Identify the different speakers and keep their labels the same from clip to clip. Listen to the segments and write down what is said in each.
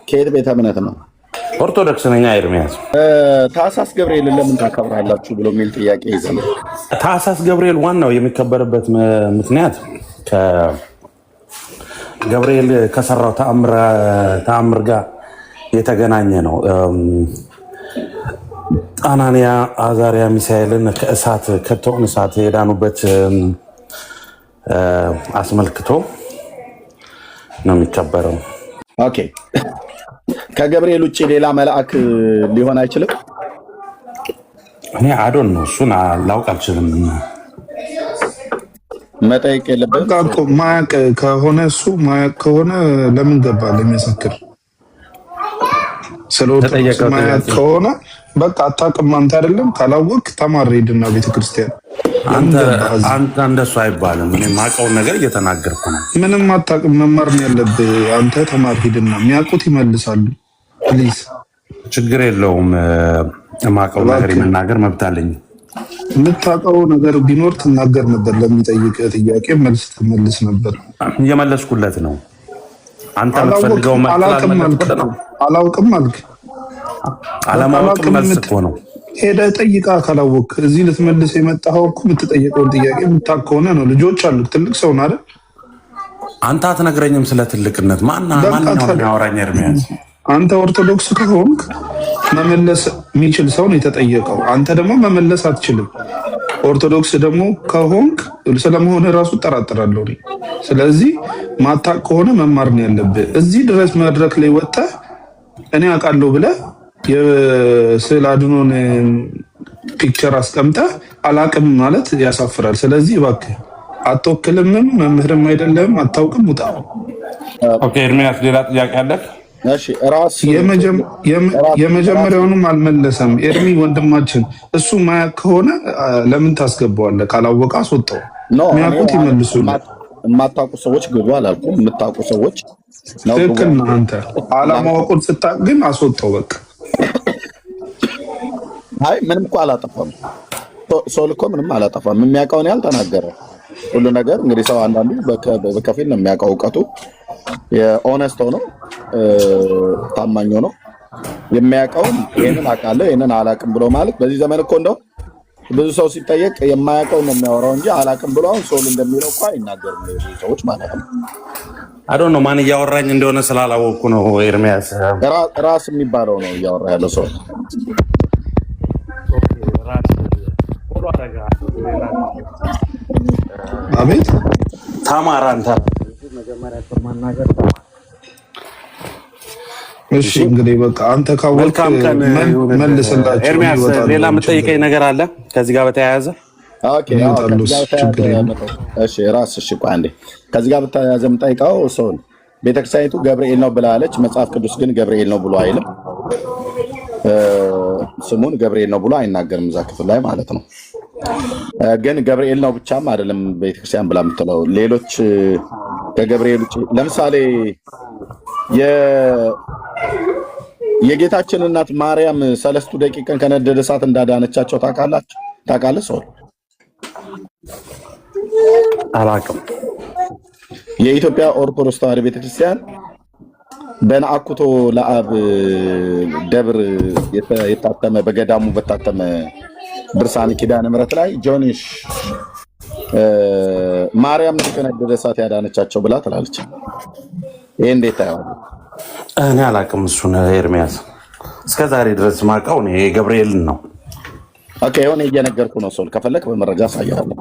Speaker 1: ከየት ቤተ እምነት ነው?
Speaker 2: ኦርቶዶክስ ነኝ። ኤርሚያስ
Speaker 1: ታኅሳስ ገብርኤልን ለምን ታከብራላችሁ ብሎ የሚል ጥያቄ ይዘን።
Speaker 2: ታኅሳስ ገብርኤል ዋናው የሚከበርበት ምክንያት ገብርኤል ከሰራው ተአምር ጋር የተገናኘ ነው። አናንያ አዛሪያ ሚሳኤልን ከእሳት ከተውን እሳት የዳኑበት አስመልክቶ ነው የሚከበረው።
Speaker 1: ኦኬ ከገብርኤል ውጭ ሌላ መልአክ ሊሆን አይችልም?
Speaker 2: እኔ አዶን ነው እሱን ላውቅ አልችልም።
Speaker 1: መጠየቅ የለበትም።
Speaker 3: ማያቅ ከሆነ እሱ ማያቅ ከሆነ ለምን ገባ ለሚያሰክር ስለወጣ ማያቅ ከሆነ በቃ አታውቅም አንተ አይደለም ካላወቅ ተማር ሄድና ቤተክርስቲያን።
Speaker 2: አንተ እንደሱ አይባልም። እኔ ማውቀውን ነገር እየተናገርኩ ነው።
Speaker 3: ምንም አታውቅም መማር ነው ያለብህ አንተ። ተማር ሄድና የሚያውቁት ይመልሳሉ። ፕሊዝ
Speaker 2: ችግር የለውም። ማውቀው ነገር የመናገር መብት አለኝ።
Speaker 3: የምታውቀው ነገር ቢኖር ትናገር ነበር። ለሚጠይቅ ጥያቄ መልስ ትመልስ ነበር።
Speaker 2: እየመለስኩለት ነው። አንተ የምትፈልገው
Speaker 3: አላውቅም አልክ።
Speaker 2: አለማወቅ መልስ እኮ ነው።
Speaker 3: ሄደህ ጠይቃ ካላወቅ እዚህ ልትመልስ የመጣኸው እኮ የምትጠየቀውን ጥያቄ የምታውቅ ከሆነ ነው። ልጆች አሉ። ትልቅ ሰው ነው አይደል?
Speaker 2: አንተ አትነግረኝም ስለ ትልቅነት። ማንኛውም ያወራኝ ኤርሚያስ።
Speaker 3: አንተ ኦርቶዶክስ ከሆንክ መመለስ የሚችል ሰው ነው የተጠየቀው። አንተ ደግሞ መመለስ አትችልም። ኦርቶዶክስ ደግሞ ከሆንክ ስለመሆን ራሱ እጠራጠራለሁ። ስለዚህ ማታውቅ ከሆነ መማር ነው ያለብህ። እዚህ ድረስ መድረክ ላይ ወጥተህ እኔ አውቃለሁ ብለህ የስዕል አድኖን ፒክቸር አስቀምጠህ አላቅም ማለት ያሳፍራል። ስለዚህ እባክህ አትወክልምም፣ መምህርም አይደለም፣ አታውቅም፣ ውጣ።
Speaker 2: ኦኬ ኤርሚያስ፣ ሌላ ጥያቄ አለህ?
Speaker 1: እሺ ራስ
Speaker 3: የመጀመሪያውንም አልመለሰም። ኤርሚ ወንድማችን እሱ ማያውቅ ከሆነ ለምን ታስገባዋለህ? ካላወቀ አስወጣው። የሚያውቁት ይመልሱልህ።
Speaker 1: የማታውቁ ሰዎች ግቡ አላልኩም። የምታውቁ ሰዎች
Speaker 3: ትክክል ነህ አንተ። አለማወቁን ስታውቅ ግን አስወጣው በቃ።
Speaker 1: አይ ምንም እኮ አላጠፋም። ሶል እኮ ምንም አላጠፋም። የሚያውቀውን ያህል ተናገረ። ሁሉ ነገር እንግዲህ ሰው አንዳንዱ በከፊል ነው የሚያውቀው። እውቀቱ የኦነስት ሆኖ ታማኝ ሆኖ የሚያውቀውን ይሄንን አውቃለሁ ይሄንን አላውቅም ብሎ ማለት በዚህ ዘመን እኮ እንደው ብዙ ሰው ሲጠየቅ የማያውቀው ነው የሚያወራው እንጂ አላውቅም ብሎ አሁን ሶል እንደሚለው እኮ አይናገርም ብዙ ሰዎች ማለት ነው።
Speaker 2: አዶን ነው ማን እያወራኝ እንደሆነ ስላላወቅኩ ነው ኤርሚያስ።
Speaker 1: ራስ የሚባለው ነው እያወራ ያለው ሰው።
Speaker 3: አቤት
Speaker 2: ተማር አንተ መጀመሪያ ማናገር።
Speaker 3: እሺ እንግዲህ በቃ አንተ ካወቅክ መልስላችሁ።
Speaker 2: ኤርሚያስ ሌላ የምትጠይቀኝ ነገር አለ ከዚህ ጋር በተያያዘ?
Speaker 1: ኦኬ እሺ ራስ እሺ ቆይ አንዴ ከዚህ ጋር በተያያዘ የምጠይቀው ሰው ቤተክርስቲያኒቱ ገብርኤል ነው ብላለች። መጽሐፍ ቅዱስ ግን ገብርኤል ነው ብሎ አይልም። ስሙን ገብርኤል ነው ብሎ አይናገርም እዛ ክፍል ላይ ማለት ነው። ግን ገብርኤል ነው ብቻም አይደለም ቤተክርስቲያን ብላ የምትለው ሌሎች ከገብርኤል ውጭ ለምሳሌ የጌታችን እናት ማርያም 3 ደቂቃን ከነደደ እሳት እንዳዳነቻቸው ታውቃለህ? ሰው
Speaker 2: አላውቅም።
Speaker 1: የኢትዮጵያ ኦርቶዶክስ ተዋሕዶ ቤተክርስቲያን በነአኩቶ ለአብ ደብር የታተመ በገዳሙ በታተመ ድርሳነ ኪዳነ ምሕረት ላይ ጆኒሽ ማርያም ከነደደ እሳት ያዳነቻቸው ብላ ትላለች። ይሄ እንዴት ታየዋለህ?
Speaker 2: እኔ አላውቅም እሱን ኤርሚያስ። እስከዛሬ ድረስ ማውቀው እኔ ገብርኤልን ነው።
Speaker 1: ኦኬ የሆነ እየነገርኩ ነው። ሰው ከፈለክ በመረጃ አሳያለሁ።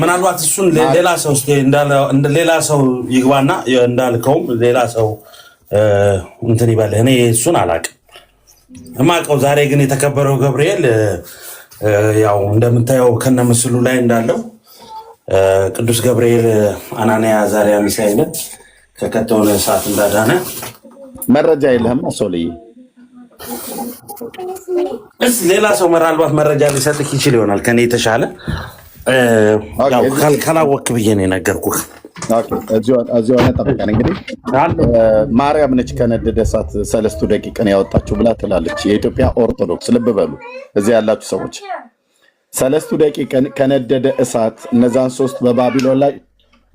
Speaker 2: ምናልባት እሱን ሌላ ሰው ሌላ ሰው ይግባና እንዳልከውም ሌላ ሰው እንትን ይበል። እኔ እሱን አላውቅም። የማውቀው ዛሬ ግን የተከበረው ገብርኤል ያው እንደምታየው ከነምስሉ ላይ እንዳለው ቅዱስ ገብርኤል አናንያ አዛሪያ ሚሳኤልን ከከተውን እሳት እንዳዳነ
Speaker 1: መረጃ የለህም? አሶልይ
Speaker 2: ሌላ ሰው ምናልባት መረጃ ሊሰጥህ ይችል ይሆናል ከኔ የተሻለ። ካላወቅህ ብዬ ነው የነገርኩህ።
Speaker 1: እዚሁ ጠብቀን እንግዲህ ማርያም ነች ከነደደ እሳት 3 ደቂቃን ያወጣችሁ ብላ ትላለች የኢትዮጵያ ኦርቶዶክስ። ልብ በሉ እዚህ ያላችሁ ሰዎች 3 ደቂቃን ከነደደ እሳት እነዛን 3 በባቢሎን ላይ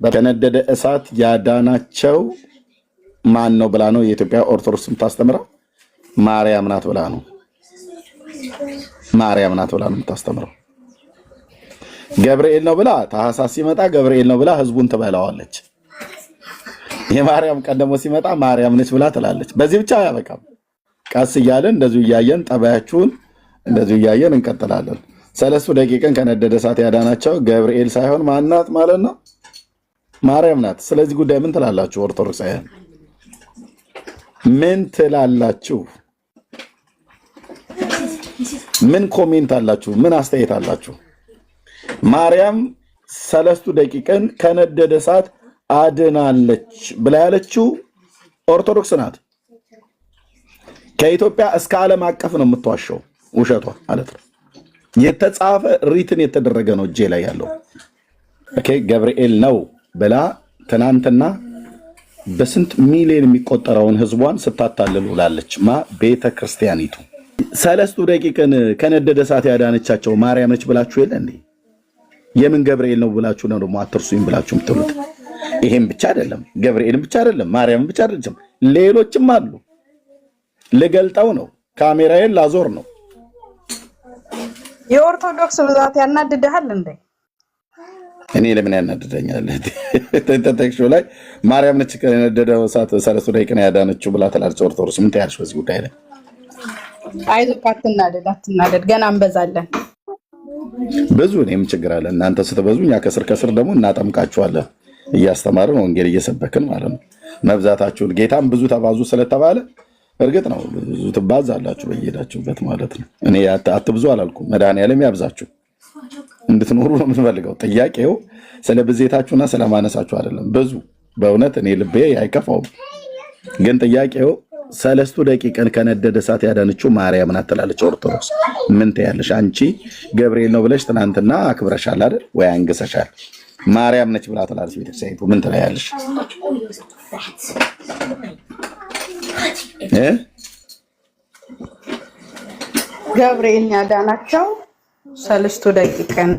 Speaker 1: ከነደደ እሳት ያዳናቸው ማን ነው ብላ ነው የኢትዮጵያ ኦርቶዶክስ የምታስተምረው? ማርያም ናት ብላ ነው። ማርያም ናት ብላ ነው የምታስተምረው። ገብርኤል ነው ብላ ታህሳስ ሲመጣ ገብርኤል ነው ብላ ህዝቡን ትበላዋለች። የማርያም ቀን ደግሞ ሲመጣ ማርያም ነች ብላ ትላለች። በዚህ ብቻ አያበቃም። ቀስ እያለን እንደዚሁ እያየን ጠባያችሁን እንደዚሁ እያየን እንቀጥላለን። 3 ደቂቃን ከነደደ እሳት ያዳናቸው ገብርኤል ሳይሆን ማናት ማለት ነው? ማርያም ናት። ስለዚህ ጉዳይ ምን ትላላችሁ ኦርቶዶክሳውያን? ምን ትላላችሁ? ምን ኮሜንት አላችሁ? ምን አስተያየት አላችሁ? ማርያም 3 ደቂቃን ከነደደ እሳት አድናለች ብላ ያለችው ኦርቶዶክስ ናት። ከኢትዮጵያ እስከ ዓለም አቀፍ ነው የምትዋሸው፣ ውሸቷ ማለት ነው። የተጻፈ ሪትን የተደረገ ነው እጄ ላይ ያለው። ኦኬ ገብርኤል ነው ብላ ትናንትና በስንት ሚሊዮን የሚቆጠረውን ህዝቧን ስታታልል ውላለች። ቤተ ክርስቲያኒቱ 3 ደቂቃን ከነደደ እሳት ያዳነቻቸው ማርያም ነች ብላችሁ የለ እንዴ? የምን ገብርኤል ነው ብላችሁ ነው ደግሞ አትርሱኝ ብላችሁ የምትሉት? ይሄም ብቻ አይደለም፣ ገብርኤልም ብቻ አይደለም፣ ማርያም ብቻ አይደለም፣ ሌሎችም አሉ። ልገልጠው ነው፣ ካሜራዬን ላዞር ነው።
Speaker 4: የኦርቶዶክስ ብዛት ያናድድሃል እንዴ?
Speaker 1: እኔ ለምን ያናድደኛል? ተተክሾ ላይ ማርያም ነች ከነደደው እሳት 3 ደቂቃ ያዳነችው ብላ ትላለች ኦርቶዶክስ። ምን ታያለሽ በዚህ ጉዳይ ላይ?
Speaker 4: አይዞህ፣ አትናደድ፣ ገና እንበዛለን።
Speaker 1: ብዙ እኔም ችግር አለ። እናንተ ስትበዙ እኛ ከስር ከስር ደግሞ እናጠምቃችኋለን፣ እያስተማርን ወንጌል እየሰበክን ማለት ነው። መብዛታችሁን ጌታም ብዙ ተባዙ ስለተባለ እርግጥ ነው ብዙ ትባዛላችሁ በየሄዳችሁበት ማለት ነው። እኔ አትብዙ አላልኩም። መድኃኒዓለም ያብዛችሁ እንድትኖሩ ነው የምንፈልገው። ጥያቄው ስለ ብዜታችሁና ስለማነሳችሁ አይደለም። ብዙ በእውነት እኔ ልቤ አይከፋውም። ግን ጥያቄው 3 ደቂቃን ከነደደ እሳት ያዳነችው ማርያም ናት ትላለች ኦርቶዶክስ። ምን ትያለሽ አንቺ? ገብርኤል ነው ብለሽ ትናንትና አክብረሻል አይደል ወይ? አንግሰሻል። ማርያም ነች ብላ ትላለች ቤተክርስቲያኒቱ። ምን ትላለሽ?
Speaker 4: ገብርኤል ያዳናቸው 3 ደቂቃን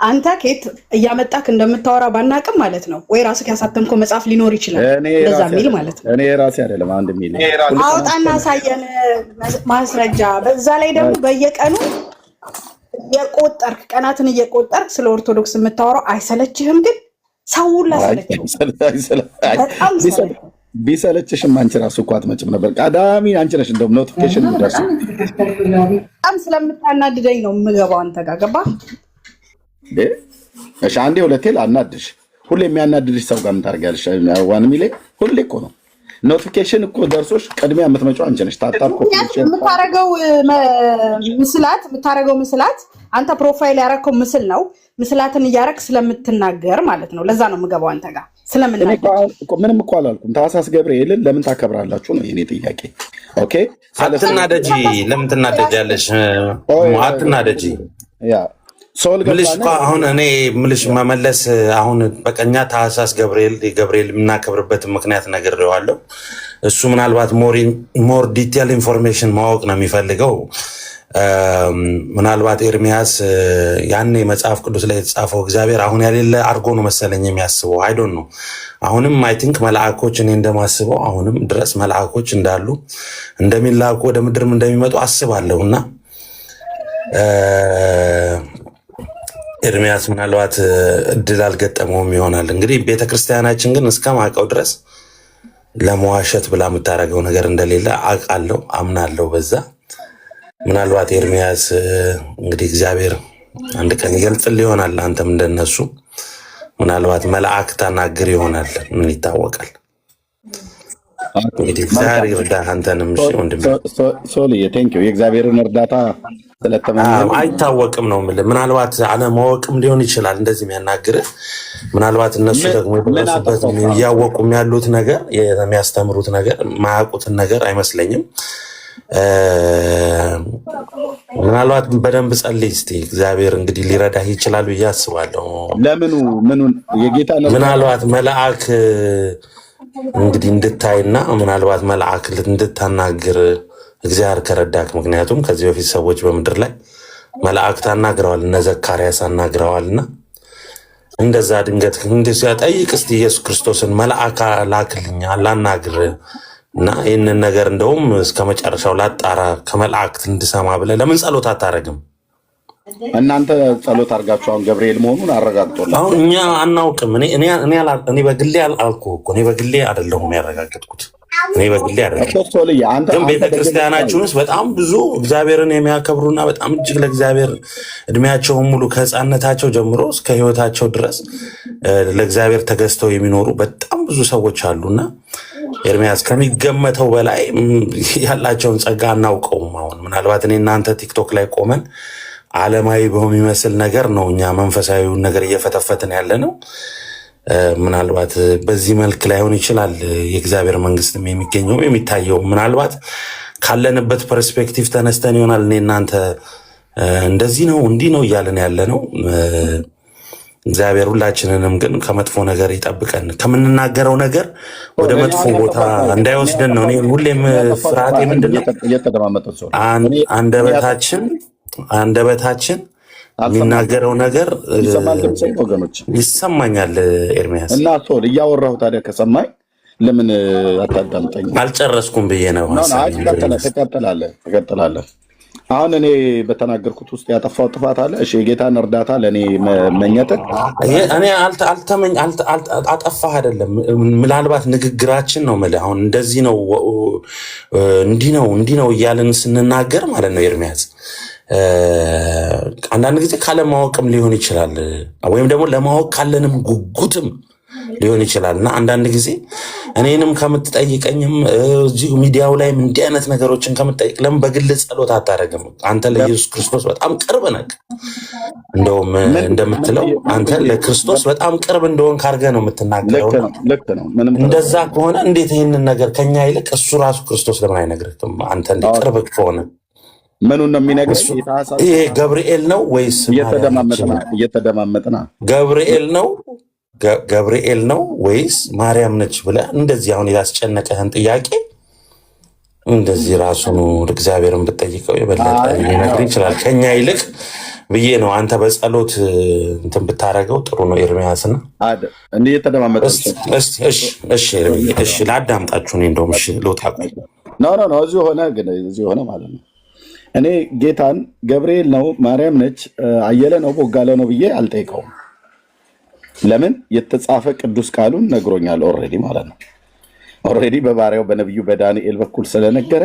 Speaker 4: አንተ ከየት እያመጣክ እንደምታወራ ባናቅም ማለት ነው። ወይ ራስህ ያሳተምከው መጽሐፍ ሊኖር ይችላል እንደዛ ሚል ማለት ነው።
Speaker 1: እኔ ራሴ አይደለም አንድ ሚል
Speaker 4: አውጣና ሳየን ማስረጃ። በዛ ላይ ደግሞ በየቀኑ የቆጠርክ ቀናትን እየቆጠርክ ስለ ኦርቶዶክስ የምታወራው አይሰለችህም? ግን ሰውን ላሰለችው በጣም
Speaker 1: ቢሰለችሽም አንቺ ራሱ እኮ አትመጭም ነበር። ቀዳሚ አንቺ ነሽ። እንደውም ኖቲፊኬሽን ይደርስ
Speaker 4: በጣም ስለምታናድደኝ ነው የምገባው አንተ ጋር ገባህ?
Speaker 1: እሺ አንዴ ሁለቴ ላናድሽ። ሁሌ የሚያናድድሽ ሰው ጋር ምን ታደርጊያለሽ? ዋን ሚሌ ሁሌ እኮ ነው ኖቲፊኬሽን እኮ ደርሶሽ ቅድሚያ የምትመጪው አንቺ ነሽ። ታጣጣ የምታረገው ምስላት አንተ ፕሮፋይል ያረከው ምስል ነው። ምስላትን እያረክ ስለምትናገር ማለት ነው። ለዛ ነው የምገባው አንተ ጋር ምንም እኮ አላልኩም። ታህሳስ ገብርኤልን ለምን ታከብራላችሁ ነው የኔ ጥያቄ። ኦኬ
Speaker 2: አትናደጂ። ለምን ትናደጃለሽ? አትናደጂ። ምልሽ እኮ አሁን እኔ ምልሽ መመለስ አሁን በቀኛ ታህሳስ ገብርኤል የምናከብርበት ምክንያት ነግሬዋለሁ። እሱ ምናልባት ሞር ዲቴል ኢንፎርሜሽን ማወቅ ነው የሚፈልገው። ምናልባት ኤርሚያስ ያኔ መጽሐፍ ቅዱስ ላይ የተጻፈው እግዚአብሔር አሁን ያሌለ አድርጎ ነው መሰለኝ የሚያስበው። አይዶን ነው። አሁንም አይ ቲንክ መልአኮች እኔ እንደማስበው አሁንም ድረስ መልአኮች እንዳሉ እንደሚላኩ ወደ ምድርም እንደሚመጡ አስባለሁ እና ኤርሚያስ ምናልባት እድል አልገጠመውም ይሆናል። እንግዲህ ቤተክርስቲያናችን ግን እስከማውቀው ድረስ ለመዋሸት ብላ የምታደርገው ነገር እንደሌለ አውቃለሁ፣ አምናለሁ በዛ። ምናልባት ኤርሚያስ እንግዲህ እግዚአብሔር አንድ ቀን ይገልጽል ይሆናል። አንተም እንደነሱ ምናልባት መልአክ ታናግር ይሆናል። ምን ይታወቃል? እንግዲህ እግዚአብሔር ይርዳህ አንተንም። እሺ ወንድሜ
Speaker 1: ሶልዬ ቴንክ ዩ። የእግዚአብሔርን እርዳታ ስለተመኘው
Speaker 2: አይታወቅም ነው የምልህ። ምናልባት አለማወቅም ሊሆን ይችላል እንደዚህ የሚያናግርህ። ምናልባት እነሱ ደግሞ የደረሱበት እያወቁም ያሉት ነገር የሚያስተምሩት ነገር ማያውቁትን ነገር አይመስለኝም። ምናልባት በደንብ ጸልይ እስቲ። እግዚአብሔር እንግዲህ ሊረዳህ ይችላል ብዬ አስባለሁ።
Speaker 1: ምኑን የጌታ
Speaker 2: ምናልባት መልአክ እንግዲህ እንድታይና ምናልባት መልአክ እንድታናግር እግዚአብሔር ከረዳክ። ምክንያቱም ከዚህ በፊት ሰዎች በምድር ላይ መላእክት አናግረዋል፣ እነ ዘካርያስ አናግረዋልና እንደዛ ድንገት እንደዚያ ጠይቅ እስቲ ኢየሱስ ክርስቶስን መልአክ ላክልኝ ላናግር እና ይህንን ነገር እንደውም እስከ መጨረሻው ላጣራ ከመላእክት እንድሰማ ብለህ ለምን ጸሎት አታረግም?
Speaker 1: እናንተ ጸሎት አድርጋችሁ አሁን ገብርኤል መሆኑን አረጋግጦልኝ።
Speaker 2: አሁን እኛ አናውቅም። እኔ በግሌ አልኩህ እኮ እኔ በግሌ አይደለሁም ያረጋገጥኩት። እኔ በግሌ አይደለሁም። ግን ቤተክርስቲያናችን ውስጥ በጣም ብዙ እግዚአብሔርን የሚያከብሩና በጣም እጅግ ለእግዚአብሔር እድሜያቸውን ሙሉ ከህፃነታቸው ጀምሮ እስከ ህይወታቸው ድረስ ለእግዚአብሔር ተገዝተው የሚኖሩ በጣም ብዙ ሰዎች አሉና ኤርሚያስ ከሚገመተው በላይ ያላቸውን ጸጋ አናውቀውም። አሁን ምናልባት እኔ እናንተ ቲክቶክ ላይ ቆመን ዓለማዊ በሚመስል ነገር ነው እኛ መንፈሳዊውን ነገር እየፈተፈትን ያለ ነው። ምናልባት በዚህ መልክ ላይሆን ይችላል የእግዚአብሔር መንግስትም የሚገኘው የሚታየው። ምናልባት ካለንበት ፐርስፔክቲቭ ተነስተን ይሆናል እኔ እናንተ እንደዚህ ነው እንዲህ ነው እያለን ያለ ነው። እግዚአብሔር ሁላችንንም ግን ከመጥፎ ነገር ይጠብቀን፣ ከምንናገረው ነገር ወደ መጥፎ ቦታ እንዳይወስደን ነው። እኔ ሁሌም ፍርሃቴ ምንድነው አንደበታችን የሚናገረው ነገር ይሰማኛል። ኤርሚያስ
Speaker 1: እና ሶል እያወራሁ ታዲያ ከሰማኝ ለምን አታዳምጠኝ?
Speaker 2: አልጨረስኩም ብዬ ነው።
Speaker 1: ትቀጥላለህ። አሁን እኔ በተናገርኩት ውስጥ ያጠፋው ጥፋት አለ? እሺ የጌታን እርዳታ ለእኔ መኘትን
Speaker 2: እኔ አጠፋህ አይደለም። ምናልባት ንግግራችን ነው የምልህ። አሁን እንደዚህ ነው እንዲህ ነው እያልን ስንናገር ማለት ነው ኤርሚያስ አንዳንድ ጊዜ ካለማወቅም ሊሆን ይችላል፣ ወይም ደግሞ ለማወቅ ካለንም ጉጉትም ሊሆን ይችላል። እና አንዳንድ ጊዜ እኔንም ከምትጠይቀኝም እዚሁ ሚዲያው ላይም እንዲህ አይነት ነገሮችን ከምትጠይቅ ለምን በግል ጸሎት አታደርግም? አንተ ለኢየሱስ ክርስቶስ በጣም ቅርብ ነህ። እንደውም እንደምትለው አንተ ለክርስቶስ በጣም ቅርብ እንደሆን ካርገህ ነው የምትናገረው። እንደዛ ከሆነ እንዴት ይህንን ነገር ከኛ ይልቅ እሱ ራሱ ክርስቶስ ለምን አይነግርህም? አንተ እንደ ቅርብ ከሆነ
Speaker 1: ምኑን ነው የሚነግርህ?
Speaker 2: ይሄ ገብርኤል ነው ወይስ
Speaker 1: እየተደማመጥና
Speaker 2: ገብርኤል ነው ወይስ ማርያም ነች ብለህ እንደዚህ አሁን ያስጨነቀህን ጥያቄ እንደዚህ ራሱን እግዚአብሔርን ብትጠይቀው የበለጠ ሊነግርህ ይችላል ከኛ ይልቅ ብዬ ነው። አንተ በጸሎት እንትን ብታረገው ጥሩ ነው ኤርሚያስና
Speaker 1: እንዴ እየተደማመጠ
Speaker 2: እሺ ላዳምጣችሁ። እኔ እንደውም እሺ ልውጣ።
Speaker 1: ኖ እዚህ ሆነ ማለት ነው። እኔ ጌታን ገብርኤል ነው ማርያም ነች አየለ ነው ቦጋለ ነው ብዬ አልጠይቀውም። ለምን የተጻፈ ቅዱስ ቃሉን ነግሮኛል ኦልሬዲ ማለት ነው። ኦልሬዲ በባሪያው በነቢዩ በዳንኤል በኩል ስለነገረ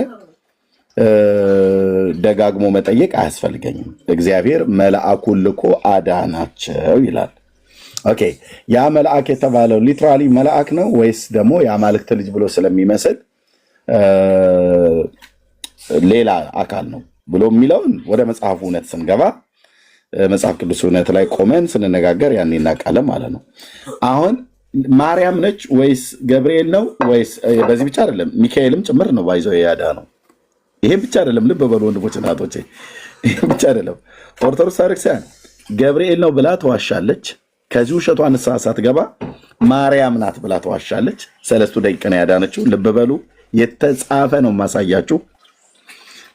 Speaker 1: ደጋግሞ መጠየቅ አያስፈልገኝም። እግዚአብሔር መልአኩን ልኮ አዳናቸው ይላል። ኦኬ ያ መልአክ የተባለው ሊትራሊ መልአክ ነው ወይስ ደግሞ የአማልክት ልጅ ብሎ ስለሚመስል ሌላ አካል ነው ብሎ የሚለውን ወደ መጽሐፉ እውነት ስንገባ መጽሐፍ ቅዱስ እውነት ላይ ቆመን ስንነጋገር ያን እናውቃለን ማለት ነው። አሁን ማርያም ነች ወይስ ገብርኤል ነው ወይስ በዚህ ብቻ አይደለም ሚካኤልም ጭምር ነው ባይዘው ያዳ ነው። ይሄ ብቻ አይደለም፣ ልብ በሉ ወንድሞች እናቶቼ፣ ይሄ ብቻ አይደለም። ኦርቶዶክስ ክርስቲያን ገብርኤል ነው ብላ ተዋሻለች። ከዚህ ውሸቷ ንስሐ ሳትገባ ማርያም ናት ብላ ተዋሻለች። 3 ደቂቃ ነው ያዳነችው። ልብ በሉ የተጻፈ ነው ማሳያችሁ።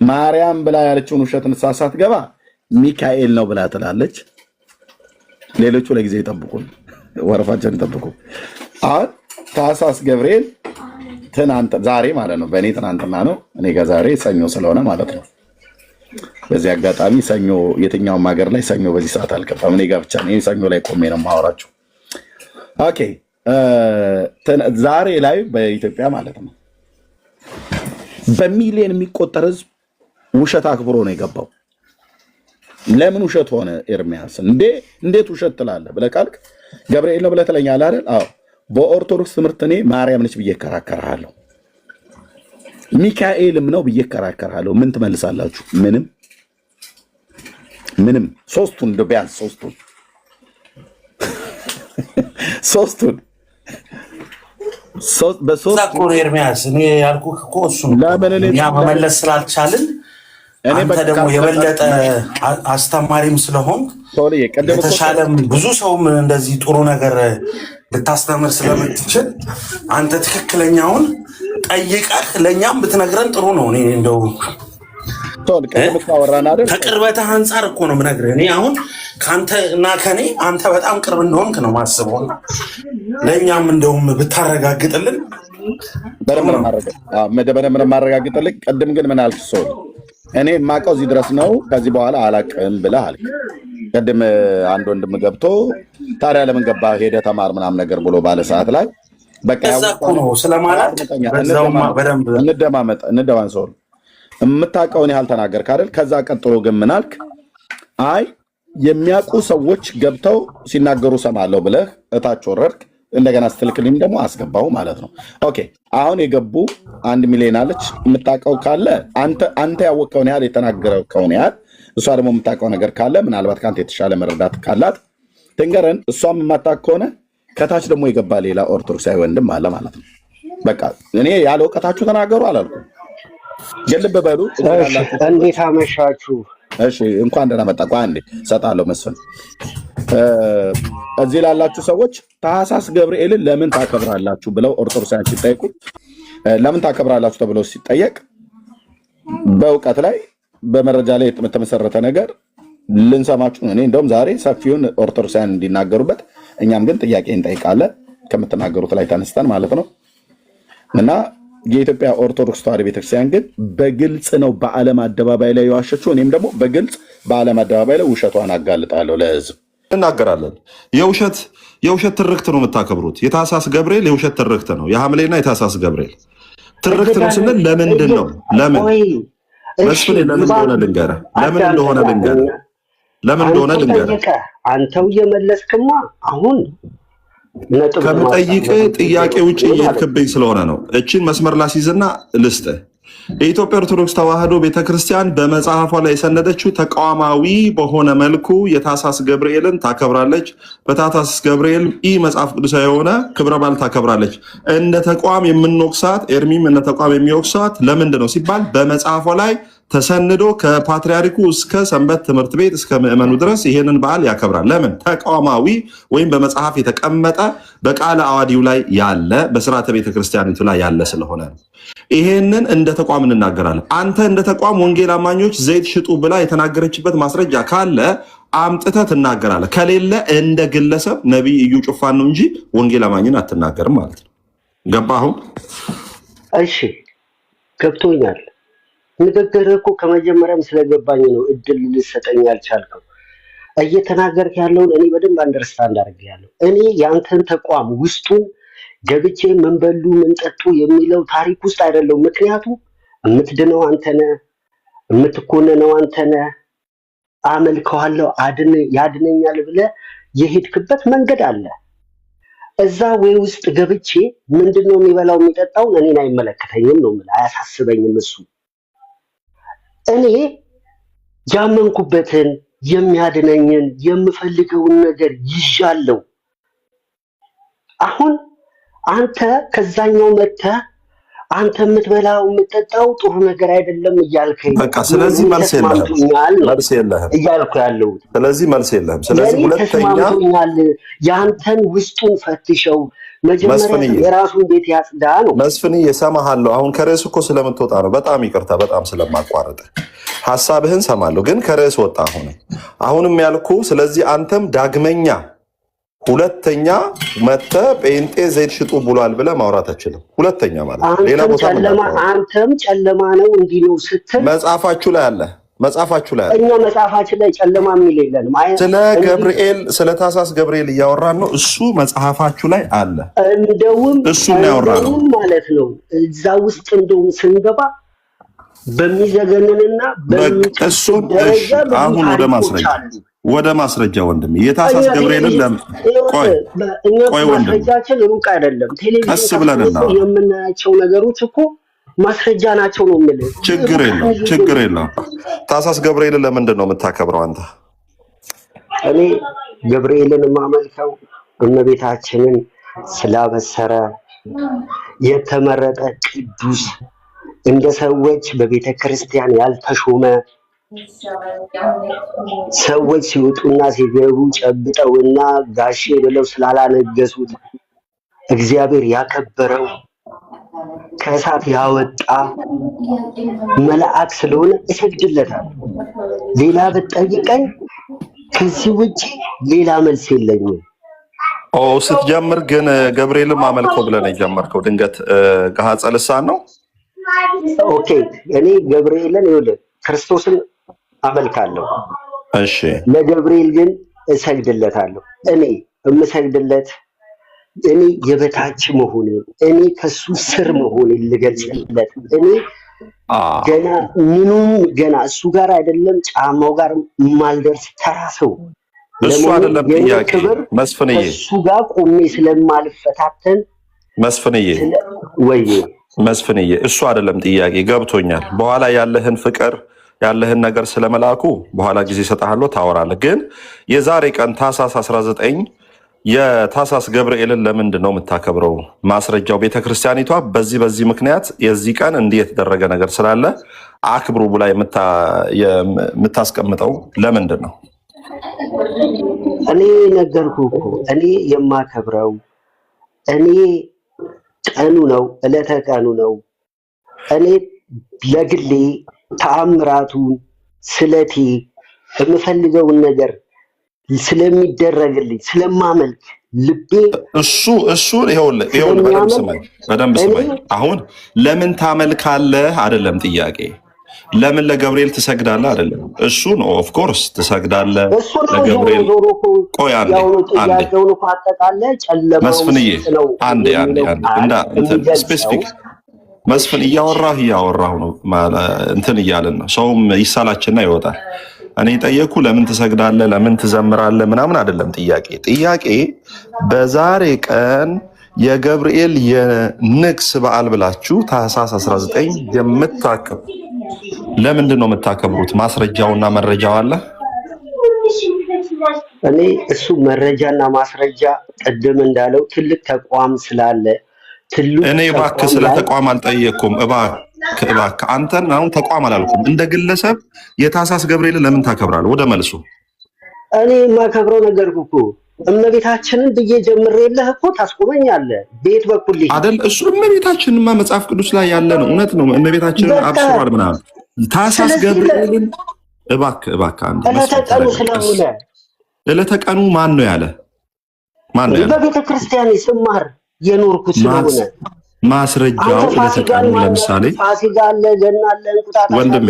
Speaker 1: ማርያም ብላ ያለችውን ውሸት ንስሐ ሳትገባ ሚካኤል ነው ብላ ትላለች። ሌሎቹ ለጊዜ ይጠብቁ፣ ወረፋቸውን ይጠብቁ። አሁን ታኅሳስ ገብርኤል ዛሬ ማለት ነው። በእኔ ትናንትና ነው፣ እኔ ጋር ዛሬ ሰኞ ስለሆነ ማለት ነው። በዚህ አጋጣሚ ሰኞ የትኛውም ሀገር ላይ ሰኞ በዚህ ሰዓት አልገባም። እኔ ጋር ብቻ ነው። ሰኞ ላይ ቆሜ ነው የማወራችሁ። ኦኬ ዛሬ ላይ በኢትዮጵያ ማለት ነው በሚሊዮን የሚቆጠር ህዝብ ውሸት አክብሮ ነው የገባው። ለምን ውሸት ሆነ ኤርሚያስ? እንዴት ውሸት ትላለህ ብለህ ካልክ ገብርኤል ነው ብለህ ትለኛለህ አይደል? አዎ በኦርቶዶክስ ትምህርት እኔ ማርያም ነች ብዬ እከራከርሃለሁ፣ ሚካኤልም ነው ብዬ እከራከርሃለሁ። ምን ትመልሳላችሁ? ምንም። ሶስቱን ቢያንስ ሶስቱን
Speaker 2: በሶስት ኤርሚያስ እኔ ያልኩህ እኮ እሱን መመለስ ስላልቻልን አንተ ደግሞ የበለጠ አስተማሪም ስለሆን የተሻለም ብዙ ሰውም እንደዚህ ጥሩ ነገር ልታስተምር ስለምትችል አንተ ትክክለኛውን ጠይቀህ ለእኛም ብትነግረን ጥሩ ነው። እኔ እንደው
Speaker 1: ቶል ቀደም ካወራን አይደል
Speaker 2: ከቅርበትህ አንፃር እኮ ነው የምነግርህ። እኔ አሁን ካንተ እና ከኔ አንተ በጣም ቅርብ እንደሆንክ ነው ማስበው። ለእኛም እንደውም ብታረጋግጥልን
Speaker 1: በደንብ ማረጋግጥልኝ። ቅድም ግን ምን አልክ? ሶል እኔ የማውቀው እዚህ ድረስ ነው ከዚህ በኋላ አላውቅም ብለህ አልክ። ቅድም አንድ ወንድም ገብቶ ታዲያ ለምን ገባ ሄደ ተማር ምናምን ነገር ብሎ ባለ ሰዓት ላይ በቃ
Speaker 2: ነው ስለማላውቅ
Speaker 1: እንደማን ሶል የምታውቀውን ያህል ተናገርክ አይደል? ከዛ ቀጥሎ ግን ምን አልክ? አይ የሚያውቁ ሰዎች ገብተው ሲናገሩ ሰማለሁ ብለህ እታች ወረድክ። እንደገና ስትልክልኝ ደግሞ አስገባው ማለት ነው። ኦኬ አሁን የገቡ 1 ሚሊዮን አለች። የምታውቀው ካለ አንተ ያወቀውን ያህል የተናገረውን ያህል እሷ ደግሞ የምታውቀው ነገር ካለ ምናልባት ከአንተ የተሻለ መረዳት ካላት ትንገረን። እሷም የማታውቅ ከሆነ ከታች ደግሞ የገባ ሌላ ኦርቶዶክሳዊ ወንድም አለ ማለት ነው። በቃ እኔ ያለ እውቀታችሁ ተናገሩ አላልኩም። ልብ በሉ።
Speaker 5: እንዴት አመሻችሁ?
Speaker 1: እሺ እንኳን ደህና መጣ። አንዴ እሰጥሃለሁ መስፍን። እዚህ ላላችሁ ሰዎች ታኅሳስ ገብርኤልን ለምን ታከብራላችሁ ብለው ኦርቶዶክሳውያን ሲጠይቁ ለምን ታከብራላችሁ ተብለው ሲጠየቅ በእውቀት ላይ በመረጃ ላይ የተመሰረተ ነገር ልንሰማችሁ። እኔ እንደውም ዛሬ ሰፊውን ኦርቶዶክሳውያን እንዲናገሩበት እኛም ግን ጥያቄ እንጠይቃለን ከምትናገሩት ላይ ተነስተን ማለት ነው። እና የኢትዮጵያ ኦርቶዶክስ ተዋሕዶ ቤተክርስቲያን ግን በግልጽ ነው በዓለም አደባባይ ላይ የዋሸችው። እኔም ደግሞ በግልጽ በዓለም አደባባይ ላይ ውሸቷን አጋልጣለሁ ለህዝብ።
Speaker 6: እናገራለን። የውሸት ትርክት ነው የምታከብሩት። የታኅሳስ ገብርኤል የውሸት ትርክት ነው። የሐምሌና የታኅሳስ ገብርኤል ትርክት ነው ስንል ለምንድን ነው? ለምን መስፍን ለምን እንደሆነ ልንገርህ። ለምን እንደሆነ ልንገርህ።
Speaker 5: አንተው እየመለስክማ አሁን
Speaker 6: ከምጠይቅ ጥያቄ ውጭ እየሄድክብኝ ስለሆነ ነው። እችን መስመር ላስይዝና ልስጥህ። የኢትዮጵያ ኦርቶዶክስ ተዋሕዶ ቤተክርስቲያን በመጽሐፏ ላይ የሰነደችው ተቋማዊ በሆነ መልኩ የታኅሳስ ገብርኤልን ታከብራለች። በታኅሳስ ገብርኤል መጽሐፍ ቅዱሳዊ የሆነ ክብረ በዓል ታከብራለች። እንደ ተቋም የምንወቅሳት ኤርሚም እንደ ተቋም የሚወቅሳት ለምንድን ነው ሲባል በመጽሐፏ ላይ ተሰንዶ ከፓትርያርኩ እስከ ሰንበት ትምህርት ቤት እስከ ምዕመኑ ድረስ ይሄንን በዓል ያከብራል። ለምን? ተቋማዊ ወይም በመጽሐፍ የተቀመጠ በቃለ አዋዲው ላይ ያለ በስርዓተ ቤተክርስቲያኒቱ ላይ ያለ ስለሆነ ነው። ይሄንን እንደ ተቋም እንናገራለን። አንተ እንደ ተቋም ወንጌል አማኞች ዘይት ሽጡ ብላ የተናገረችበት ማስረጃ ካለ አምጥተህ ትናገራለህ። ከሌለ እንደ ግለሰብ ነቢይ እዩ ጩፋን ነው እንጂ ወንጌል አማኝን አትናገርም ማለት ነው። ገባህ አሁን?
Speaker 5: እሺ ገብቶኛል። ንግግርህ እኮ ከመጀመሪያም ስለገባኝ ነው እድል ልሰጠኝ ያልቻልከው። እየተናገርክ ያለውን እኔ በደንብ አንደርስታንድ አድርጌያለሁ። እኔ የአንተን ተቋም ውስጡን ገብቼ ምን በሉ ምን ጠጡ የሚለው ታሪክ ውስጥ አይደለም። ምክንያቱም የምትድነው አንተነህ፣ የምትኮነነው አንተነህ። አመልከዋለሁ ያድነኛል ብለህ የሄድክበት መንገድ አለ። እዛ ወይ ውስጥ ገብቼ ምንድነው የሚበላው የሚጠጣውን እኔን አይመለከተኝም ነው የምልህ። አያሳስበኝም እሱ። እኔ ያመንኩበትን የሚያድነኝን የምፈልገውን ነገር ይዣለሁ። አሁን አንተ ከዛኛው መጥተህ አንተ የምትበላው የምትጠጣው ጥሩ ነገር አይደለም እያልከኝ
Speaker 6: በቃ ስለዚህ መልስ የለህም
Speaker 5: እያልኩ ያለሁት።
Speaker 6: ስለዚህ መልስ የለህም። ስለዚህ ሁለተኛ
Speaker 5: የአንተን ውስጡን ፈትሸው መጀመሪያ የራሱን ቤት ያጽዳ ነው።
Speaker 6: መስፍን እሰማሃለሁ። አሁን ከርዕስ እኮ ስለምትወጣ ነው። በጣም ይቅርታ፣ በጣም ስለማቋረጥ ሀሳብህን ሰማለሁ፣ ግን ከርዕስ ወጣ። አሁንም ያልኩ ስለዚህ አንተም ዳግመኛ ሁለተኛ መጥተህ ጴንጤ ዘይት ሽጡ ብሏል ብለህ ማውራት አችልም። ሁለተኛ ማለት ሌላ ቦታ
Speaker 5: አንተም ጨለማ ነው እንዲህ ነው ስትል
Speaker 6: መጽሐፋችሁ ላይ አለ።
Speaker 5: እኛ መጽሐፋችን ላይ ጨለማ የሚል የለንም።
Speaker 6: ስለ ገብርኤል ስለ ታኅሳስ ገብርኤል እያወራን ነው። እሱ መጽሐፋችሁ ላይ አለ።
Speaker 5: እንደውም
Speaker 6: እሱ ያወራነው
Speaker 5: ማለት ነው። እዛ ውስጥ እንደውም ስንገባ በሚዘገንንና
Speaker 6: እሱን አሁን ወደ ማስረጃ ወንድም የታኅሳስ ገብርኤልን ቆይ ወንድም
Speaker 5: ማስረጃችን ሩቅ አይደለም።
Speaker 6: ቀስ ብለንና
Speaker 5: የምናያቸው ነገሮች እኮ ማስረጃ ናቸው ነው የምልህ።
Speaker 6: ችግር የለውም። ታኅሳስ ገብርኤልን ለምንድን ነው የምታከብረው አንተ?
Speaker 5: እኔ ገብርኤልን የማመልከው እመቤታችንን ስላበሰረ የተመረጠ ቅዱስ እንደ ሰዎች በቤተ ክርስቲያን ያልተሾመ ሰዎች ሲወጡና ሲገቡ ጨብጠውና ጋሼ ብለው ስላላነገሱት እግዚአብሔር ያከበረው ከእሳት ያወጣ መልአክ ስለሆነ እሰግድለታለሁ። ሌላ ብትጠይቀኝ ከዚህ ውጭ ሌላ መልስ የለኝም።
Speaker 6: ስትጀምር ግን ገብርኤልን ማመልኮ ብለን የጀመርከው ድንገት ገሃጸ ልሳን ነው?
Speaker 5: ኦኬ፣ እኔ ገብርኤልን ይኸውልህ ክርስቶስን አመልካለሁ።
Speaker 6: እሺ፣
Speaker 5: ለገብርኤል ግን እሰግድለታለሁ። እኔ የምሰግድለት እኔ የበታች መሆኔን እኔ ከሱ ስር መሆኔን ልገልጽለት እኔ ገና ምኑም ገና እሱ ጋር አይደለም ጫማው ጋር የማልደርስ ተራ ሰው
Speaker 6: እሱ አይደለም ጥያቄ መስፍንዬ፣
Speaker 5: እሱ ጋር ቆሜ ስለማልፈታተን
Speaker 6: መስፍንዬ እሱ አይደለም ጥያቄ። ገብቶኛል። በኋላ ያለህን ፍቅር ያለህን ነገር ስለመላኩ በኋላ ጊዜ እሰጥሃለሁ፣ ታወራለህ። ግን የዛሬ ቀን ታኅሳስ 19 የታኅሳስ ገብርኤልን ለምንድን ነው የምታከብረው? ማስረጃው ቤተክርስቲያኒቷ በዚህ ምክንያት የዚህ ቀን እንዲህ የተደረገ ነገር ስላለ አክብሩ ብላ የምታስቀምጠው ለምንድን ነው?
Speaker 5: እኔ ነገርኩህ እኮ እኔ የማከብረው እኔ ቀኑ ነው፣ ዕለተ ቀኑ ነው። እኔ ለግሌ ተአምራቱን ስለቴ የምፈልገውን ነገር ስለሚደረግልኝ ስለማመልክ ልቤ
Speaker 6: እሱን ይኸውልህ በደንብ ስማኝ። አሁን ለምን ታመልካለህ አይደለም ጥያቄ። ለምን ለገብርኤል ትሰግዳለህ አይደለም። እሱን ኦፍኮርስ ትሰግዳለህ ለገብርኤል። ቆይ መስፍንዬ አንዴ ስፔሲፊክ መስፍን እያወራሁ ነው እንትን እያልን ነው። ሰውም ይሳላችና ይወጣል። እኔ ጠየኩ ለምን ትሰግዳለህ ለምን ትዘምራለህ ምናምን አይደለም ጥያቄ በዛሬ ቀን የገብርኤል የንግስ በዓል ብላችሁ ታኅሳስ 19 የምታከብሩ ለምንድን ነው የምታከብሩት? ማስረጃውና መረጃው አለ።
Speaker 5: እኔ እሱ መረጃና ማስረጃ ቅድም እንዳለው ትልቅ ተቋም ስላለ
Speaker 6: እኔ እባክህ ስለ ተቋም አልጠየቅኩም። እባክህ አንተን አሁን ተቋም አላልኩም። እንደ ግለሰብ የታኅሳስ ገብርኤልን ለምን ታከብራለህ? ወደ መልሱ።
Speaker 5: እኔ የማከብረው ነገር እኮ እመቤታችንን ብዬ ጀምሬልህ እኮ ታስቆመኛለህ። ቤት በኩል
Speaker 6: አይደል? እሱ እመቤታችንማ መጽሐፍ ቅዱስ ላይ ያለ ነው። እውነት ነው። እመቤታችንን አብስሯል ምናምን። ታኅሳስ ገብርኤልን እባክህ
Speaker 5: ዕለተቀኑ ስለሆነ
Speaker 6: ዕለተቀኑ ማን ነው ያለ?
Speaker 5: በቤተ ክርስቲያን ስማር የኖርኩት ስለሆነ
Speaker 6: ማስረጃው ዕለተቀኑ ለምሳሌ
Speaker 5: ፋሲካ አለ፣ ገና አለ፣ እንቁጣጣሽ
Speaker 6: ወንድሜ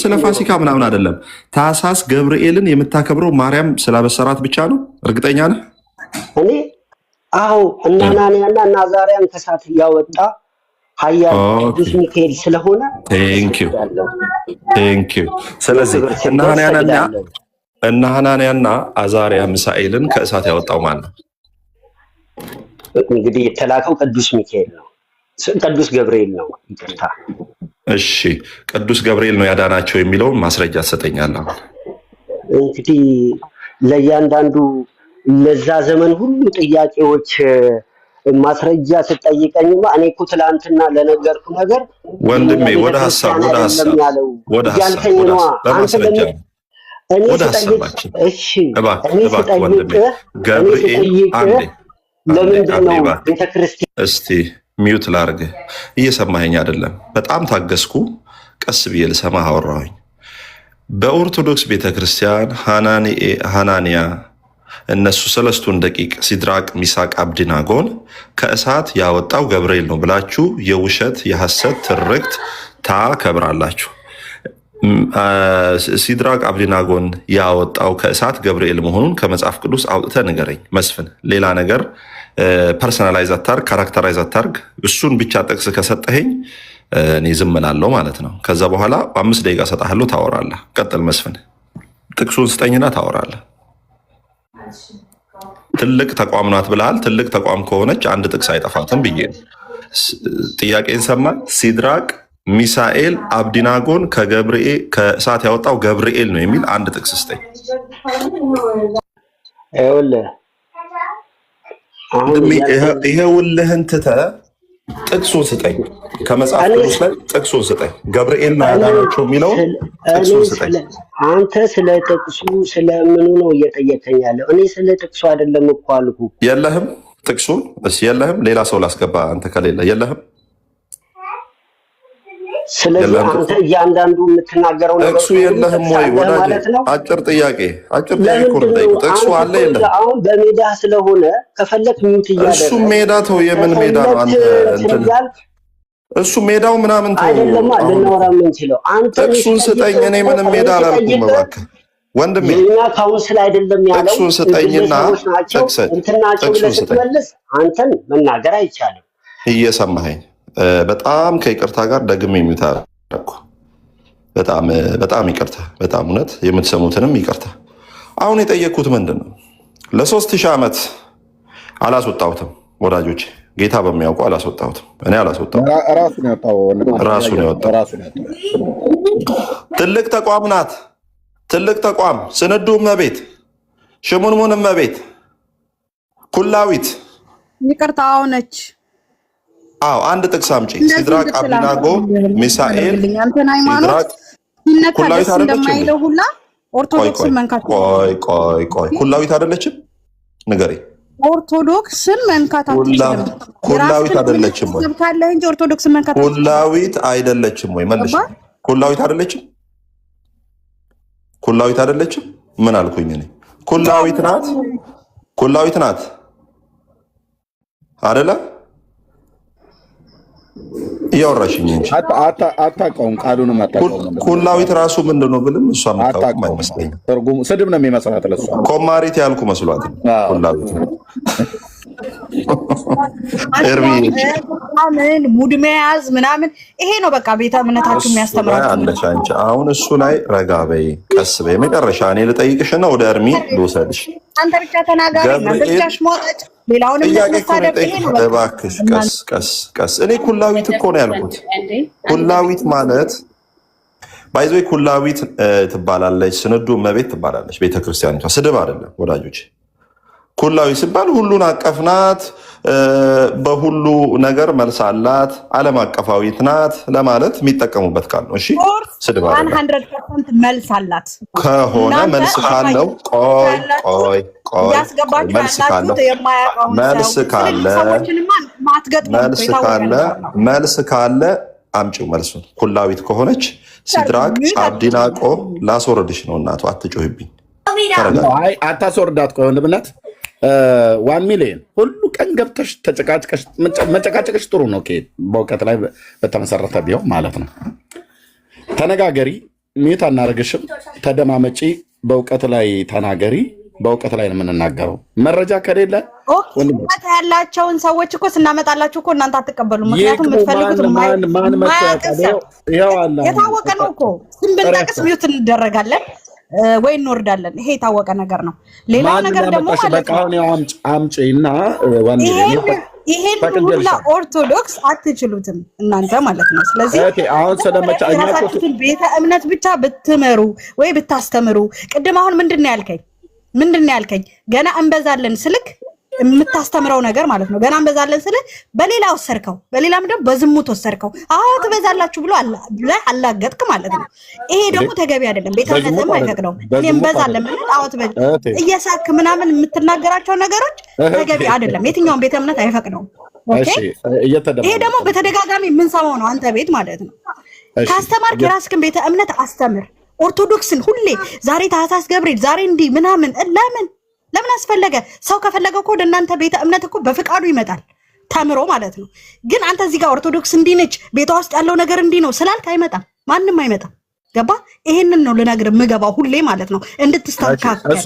Speaker 6: ስለ ፋሲካ ምናምን አይደለም። ታኅሳስ ገብርኤልን የምታከብረው ማርያም ስላበሰራት ብቻ ነው? እርግጠኛ ነህ?
Speaker 5: እኔ አዎ እነ አናንያና እነ አዛርያን ከእሳት ያወጣ ኃያል ቅዱስ ሚካኤል ስለሆነ ቴንኪው። ስለዚህ እነ ሐናንያና አዛርያ ሚሳኤልን ከእሳት ያወጣው ማን ነው? እንግዲህ የተላከው ቅዱስ ሚካኤል ነው፣ ቅዱስ ገብርኤል ነው። ይቅርታ።
Speaker 6: እሺ ቅዱስ ገብርኤል ነው ያዳናቸው የሚለውን ማስረጃ ትሰጠኛለህ?
Speaker 5: እንግዲህ ለእያንዳንዱ ለዛ ዘመን ሁሉ ጥያቄዎች ማስረጃ ስጠይቀኝማ እኔ እኮ ትላንትና ለነገርኩ ነገር
Speaker 6: ወንድሜ ወደ ሀሳብ እስቲ ሚዩት ላርግ። እየሰማኸኝ አይደለም? በጣም ታገስኩ። ቀስ ብዬ ልሰማህ አወራሁኝ። በኦርቶዶክስ ቤተክርስቲያን ሐናንያ እነሱ ሰለስቱን ደቂቅ ሲድራቅ ሚሳቅ አብድናጎን ከእሳት ያወጣው ገብርኤል ነው ብላችሁ የውሸት የሐሰት ትርክት ታከብራላችሁ። ሲድራቅ አብድናጎን ያወጣው ከእሳት ገብርኤል መሆኑን ከመጽሐፍ ቅዱስ አውጥተህ ንገረኝ መስፍን። ሌላ ነገር ፐርሰናላይዝ አታርግ፣ ካራክተራይዝ አታርግ። እሱን ብቻ ጥቅስ ከሰጠኸኝ እኔ ዝም እላለሁ ማለት ነው። ከዛ በኋላ 5 ደቂቃ ሰጣለሁ፣ ታወራለህ። ቀጥል መስፍን። ጥቅሱን ስጠኝና ታወራለህ። ትልቅ ተቋም ናት ብለሃል። ትልቅ ተቋም ከሆነች አንድ ጥቅስ አይጠፋትም ብዬ ነው። ጥያቄን ሰማ። ሲድራቅ ሚሳኤል አብዲናጎን ከእሳት ያወጣው ገብርኤል ነው የሚል አንድ ጥቅስ ስጠኝ። ይሄውልህን ትተህ ጥቅሱን ስጠኝ። ከመጽሐፍ ቅዱስ ላይ ጥቅሱን ስጠኝ። ገብርኤል ነው ያዳናቸው የሚለውን ጥቅሱን ስጠኝ።
Speaker 5: አንተ ስለ ጥቅሱ ስለምኑ ነው እየጠየቀኝ ያለው? እኔ ስለ ጥቅሱ አይደለም እኮ አልኩህ።
Speaker 6: የለህም ጥቅሱን? የለህም? ሌላ ሰው ላስገባ። አንተ ከሌለ የለህም
Speaker 5: ስለዚህ አንተ እያንዳንዱ የምትናገረው ነገር
Speaker 6: ጥቅሱ የለህም ወይ ወዳጅ? አጭር ጥያቄ እኮ ነው ጠይቁ። ጥቅሱ አለ የለም? አሁን
Speaker 5: በሜዳ ስለሆነ ከፈለክ ሚውት እያደረገ
Speaker 6: እሱ ሜዳ ተው። የምን ሜዳ ነው አንተ እንትን እሱ ሜዳው ምናምን ተው።
Speaker 5: አይደለም ልናወራ የምንችለው አንተ
Speaker 6: ጥቅሱን ስጠኝ። እኔ ምንም ሜዳ አላልኩም እባክህ ወንድሜ።
Speaker 5: የኛ ካውንስል አይደለም ያለው።
Speaker 6: ጥቅሱን ስጠኝና
Speaker 5: እንትናቸው ብለህ ስትመልስ አንተን መናገር አይቻልም።
Speaker 6: እየሰማኸኝ? በጣም ከይቅርታ ጋር ደግሜ የሚታረኩ በጣም ይቅርታ፣ በጣም እውነት የምትሰሙትንም ይቅርታ። አሁን የጠየቅኩት ምንድን ነው? ለ3000 ዓመት አላስወጣሁትም ወዳጆች፣ ጌታ በሚያውቁ አላስወጣሁትም። እኔ አላስወጣሁትም፣ ራሱን ያወጣው። ትልቅ ተቋም ናት፣ ትልቅ ተቋም። ስንዱ እመቤት፣ ሽሙንሙን እመቤት፣ ኩላዊት
Speaker 4: ይቅርታ ሆነች።
Speaker 6: አዎ አንድ ጥቅስ አምጪ። ሲድራቅ፣ አቢናጎ፣ ሚሳኤል፣ ሲድራቅ ኩላዊት አይደለችም?
Speaker 4: ኦርቶዶክስን መንካት
Speaker 6: ቆይ ኩላዊት አይደለችም? ንገረኝ።
Speaker 4: ኦርቶዶክስን መንካት አትችልም።
Speaker 6: ኩላዊት አይደለችም ወይ?
Speaker 4: ካለህ እንጂ ኦርቶዶክስን መንካት
Speaker 6: ኩላዊት አይደለችም ወይ? መልሽ። ኩላዊት አይደለችም? ኩላዊት አይደለችም? ምን አልኩኝ እኔ? ኩላዊት ናት፣ ኩላዊት ናት አይደለ? እያወራሽኝ እንጂ
Speaker 1: አታውቀውም፣ ቃሉንም አታውቀውም።
Speaker 6: ኩላዊት ራሱ ምንድን ነው ብልም እሷ የምታውቅም አይመስለኝም።
Speaker 1: ትርጉሙ ስድብ ነው የሚመስላት ለእሷ።
Speaker 6: ኮማሪት ያልኩ መስሏት ኩላዊት
Speaker 4: ምን ሙድ መያዝ ምናምን ይሄ ነው በቃ ቤተ እምነታችሁ የሚያስተምራችሁ
Speaker 6: አንቺ። አሁን እሱ ላይ ረጋ በይ፣ ቀስ በይ። መጨረሻ እኔ ልጠይቅሽና ወደ እርሚ ልውሰድሽ።
Speaker 4: አንተ ብቻ ተናጋሪ፣ አንተ ብቻ ሽሟጠጭ፣ ሌላውንም
Speaker 6: መሳደብ። ይሄ ነው እባክሽ፣ ቀስ። እኔ ኩላዊት እኮ ነው ያልኩት። ኩላዊት ማለት ባይዞ ኩላዊት ትባላለች፣ ስንዱ እመቤት ትባላለች ቤተክርስቲያኒቷ። ስድብ አይደለም ወዳጆች። ኩላዊ ሲባል ሁሉን አቀፍ ናት፣ በሁሉ ነገር መልስ አላት፣ ዓለም አቀፋዊት ናት ለማለት የሚጠቀሙበት ቃል ነው። እሺ ስድብ
Speaker 4: 100% መልስ አላት
Speaker 6: ከሆነ መልስ ካለው መልስ ካለ አምጪው መልሱን። ኩላዊት ከሆነች ሲድራቅ አብዲናቆ ላስወርድሽ ነው እናቱ። አትጮህብኝ።
Speaker 1: አታስወርዳት። ቆይ ወንድምነት 1 ሚሊዮን ሁሉ ቀን ገብተሽ ተጨቃጭቀሽ መጨቃጨቅሽ ጥሩ ነው። በእውቀት ላይ በተመሰረተ ቢሆን ማለት ነው። ተነጋገሪ፣ ሚት አናረግሽም። ተደማመጪ፣ በእውቀት ላይ ተናገሪ። በእውቀት ላይ ነው የምንናገረው። መረጃ ከሌለ
Speaker 4: እውቀት ያላቸውን ሰዎች እኮ ስናመጣላችሁ እኮ እናንተ አትቀበሉ። ምክንያቱም የምትፈልጉት የታወቀ ነው እኮ። ዝም ብንጠቅስ ሚውት እንደረጋለን ወይ እንወርዳለን። ይሄ የታወቀ ነገር ነው። ሌላው ነገር ደግሞ
Speaker 1: አምጪና
Speaker 4: ይሄን ሁላ ኦርቶዶክስ አትችሉትም እናንተ ማለት ነው። ስለዚህ የራሳችሁትን ቤተ እምነት ብቻ ብትመሩ ወይ ብታስተምሩ። ቅድም አሁን ምንድን ነው ያልከኝ? ገና እንበዛለን ስልክ የምታስተምረው ነገር ማለት ነው። ገና እንበዛለን ስልክ በሌላ ወሰርከው፣ በሌላ ምንድን በዝሙት ወሰርከው። አዎ ትበዛላችሁ ብሎ አላገጥክ ማለት ነው። ይሄ ደግሞ ተገቢ አይደለም። ቤተ እምነትም አይፈቅደውም። እኔ እንበዛለን ማለት አዎ ትበዛ እየሳክ ምናምን የምትናገራቸው ነገሮች ተገቢ አይደለም። የትኛውም ቤተ እምነት አይፈቅደውም። ይሄ ደግሞ በተደጋጋሚ የምንሰማው ነው አንተ ቤት ማለት ነው። ካስተማርክ የራስህን ቤተ እምነት አስተምር። ኦርቶዶክስን ሁሌ ዛሬ ታህሳስ ገብርኤል ዛሬ እንዲህ ምናምን ለምን አስፈለገ? ሰው ከፈለገ እኮ ወደ እናንተ ቤተ እምነት እኮ በፍቃዱ ይመጣል ተምሮ ማለት ነው። ግን አንተ እዚህ ጋር ኦርቶዶክስ እንዲህ ነች፣ ቤቷ ውስጥ ያለው ነገር እንዲህ ነው ስላልክ አይመጣም፣ ማንም አይመጣም። ገባ? ይሄንን ነው ልነግርህ የምገባው ሁሌ ማለት ነው እንድትስተካከል።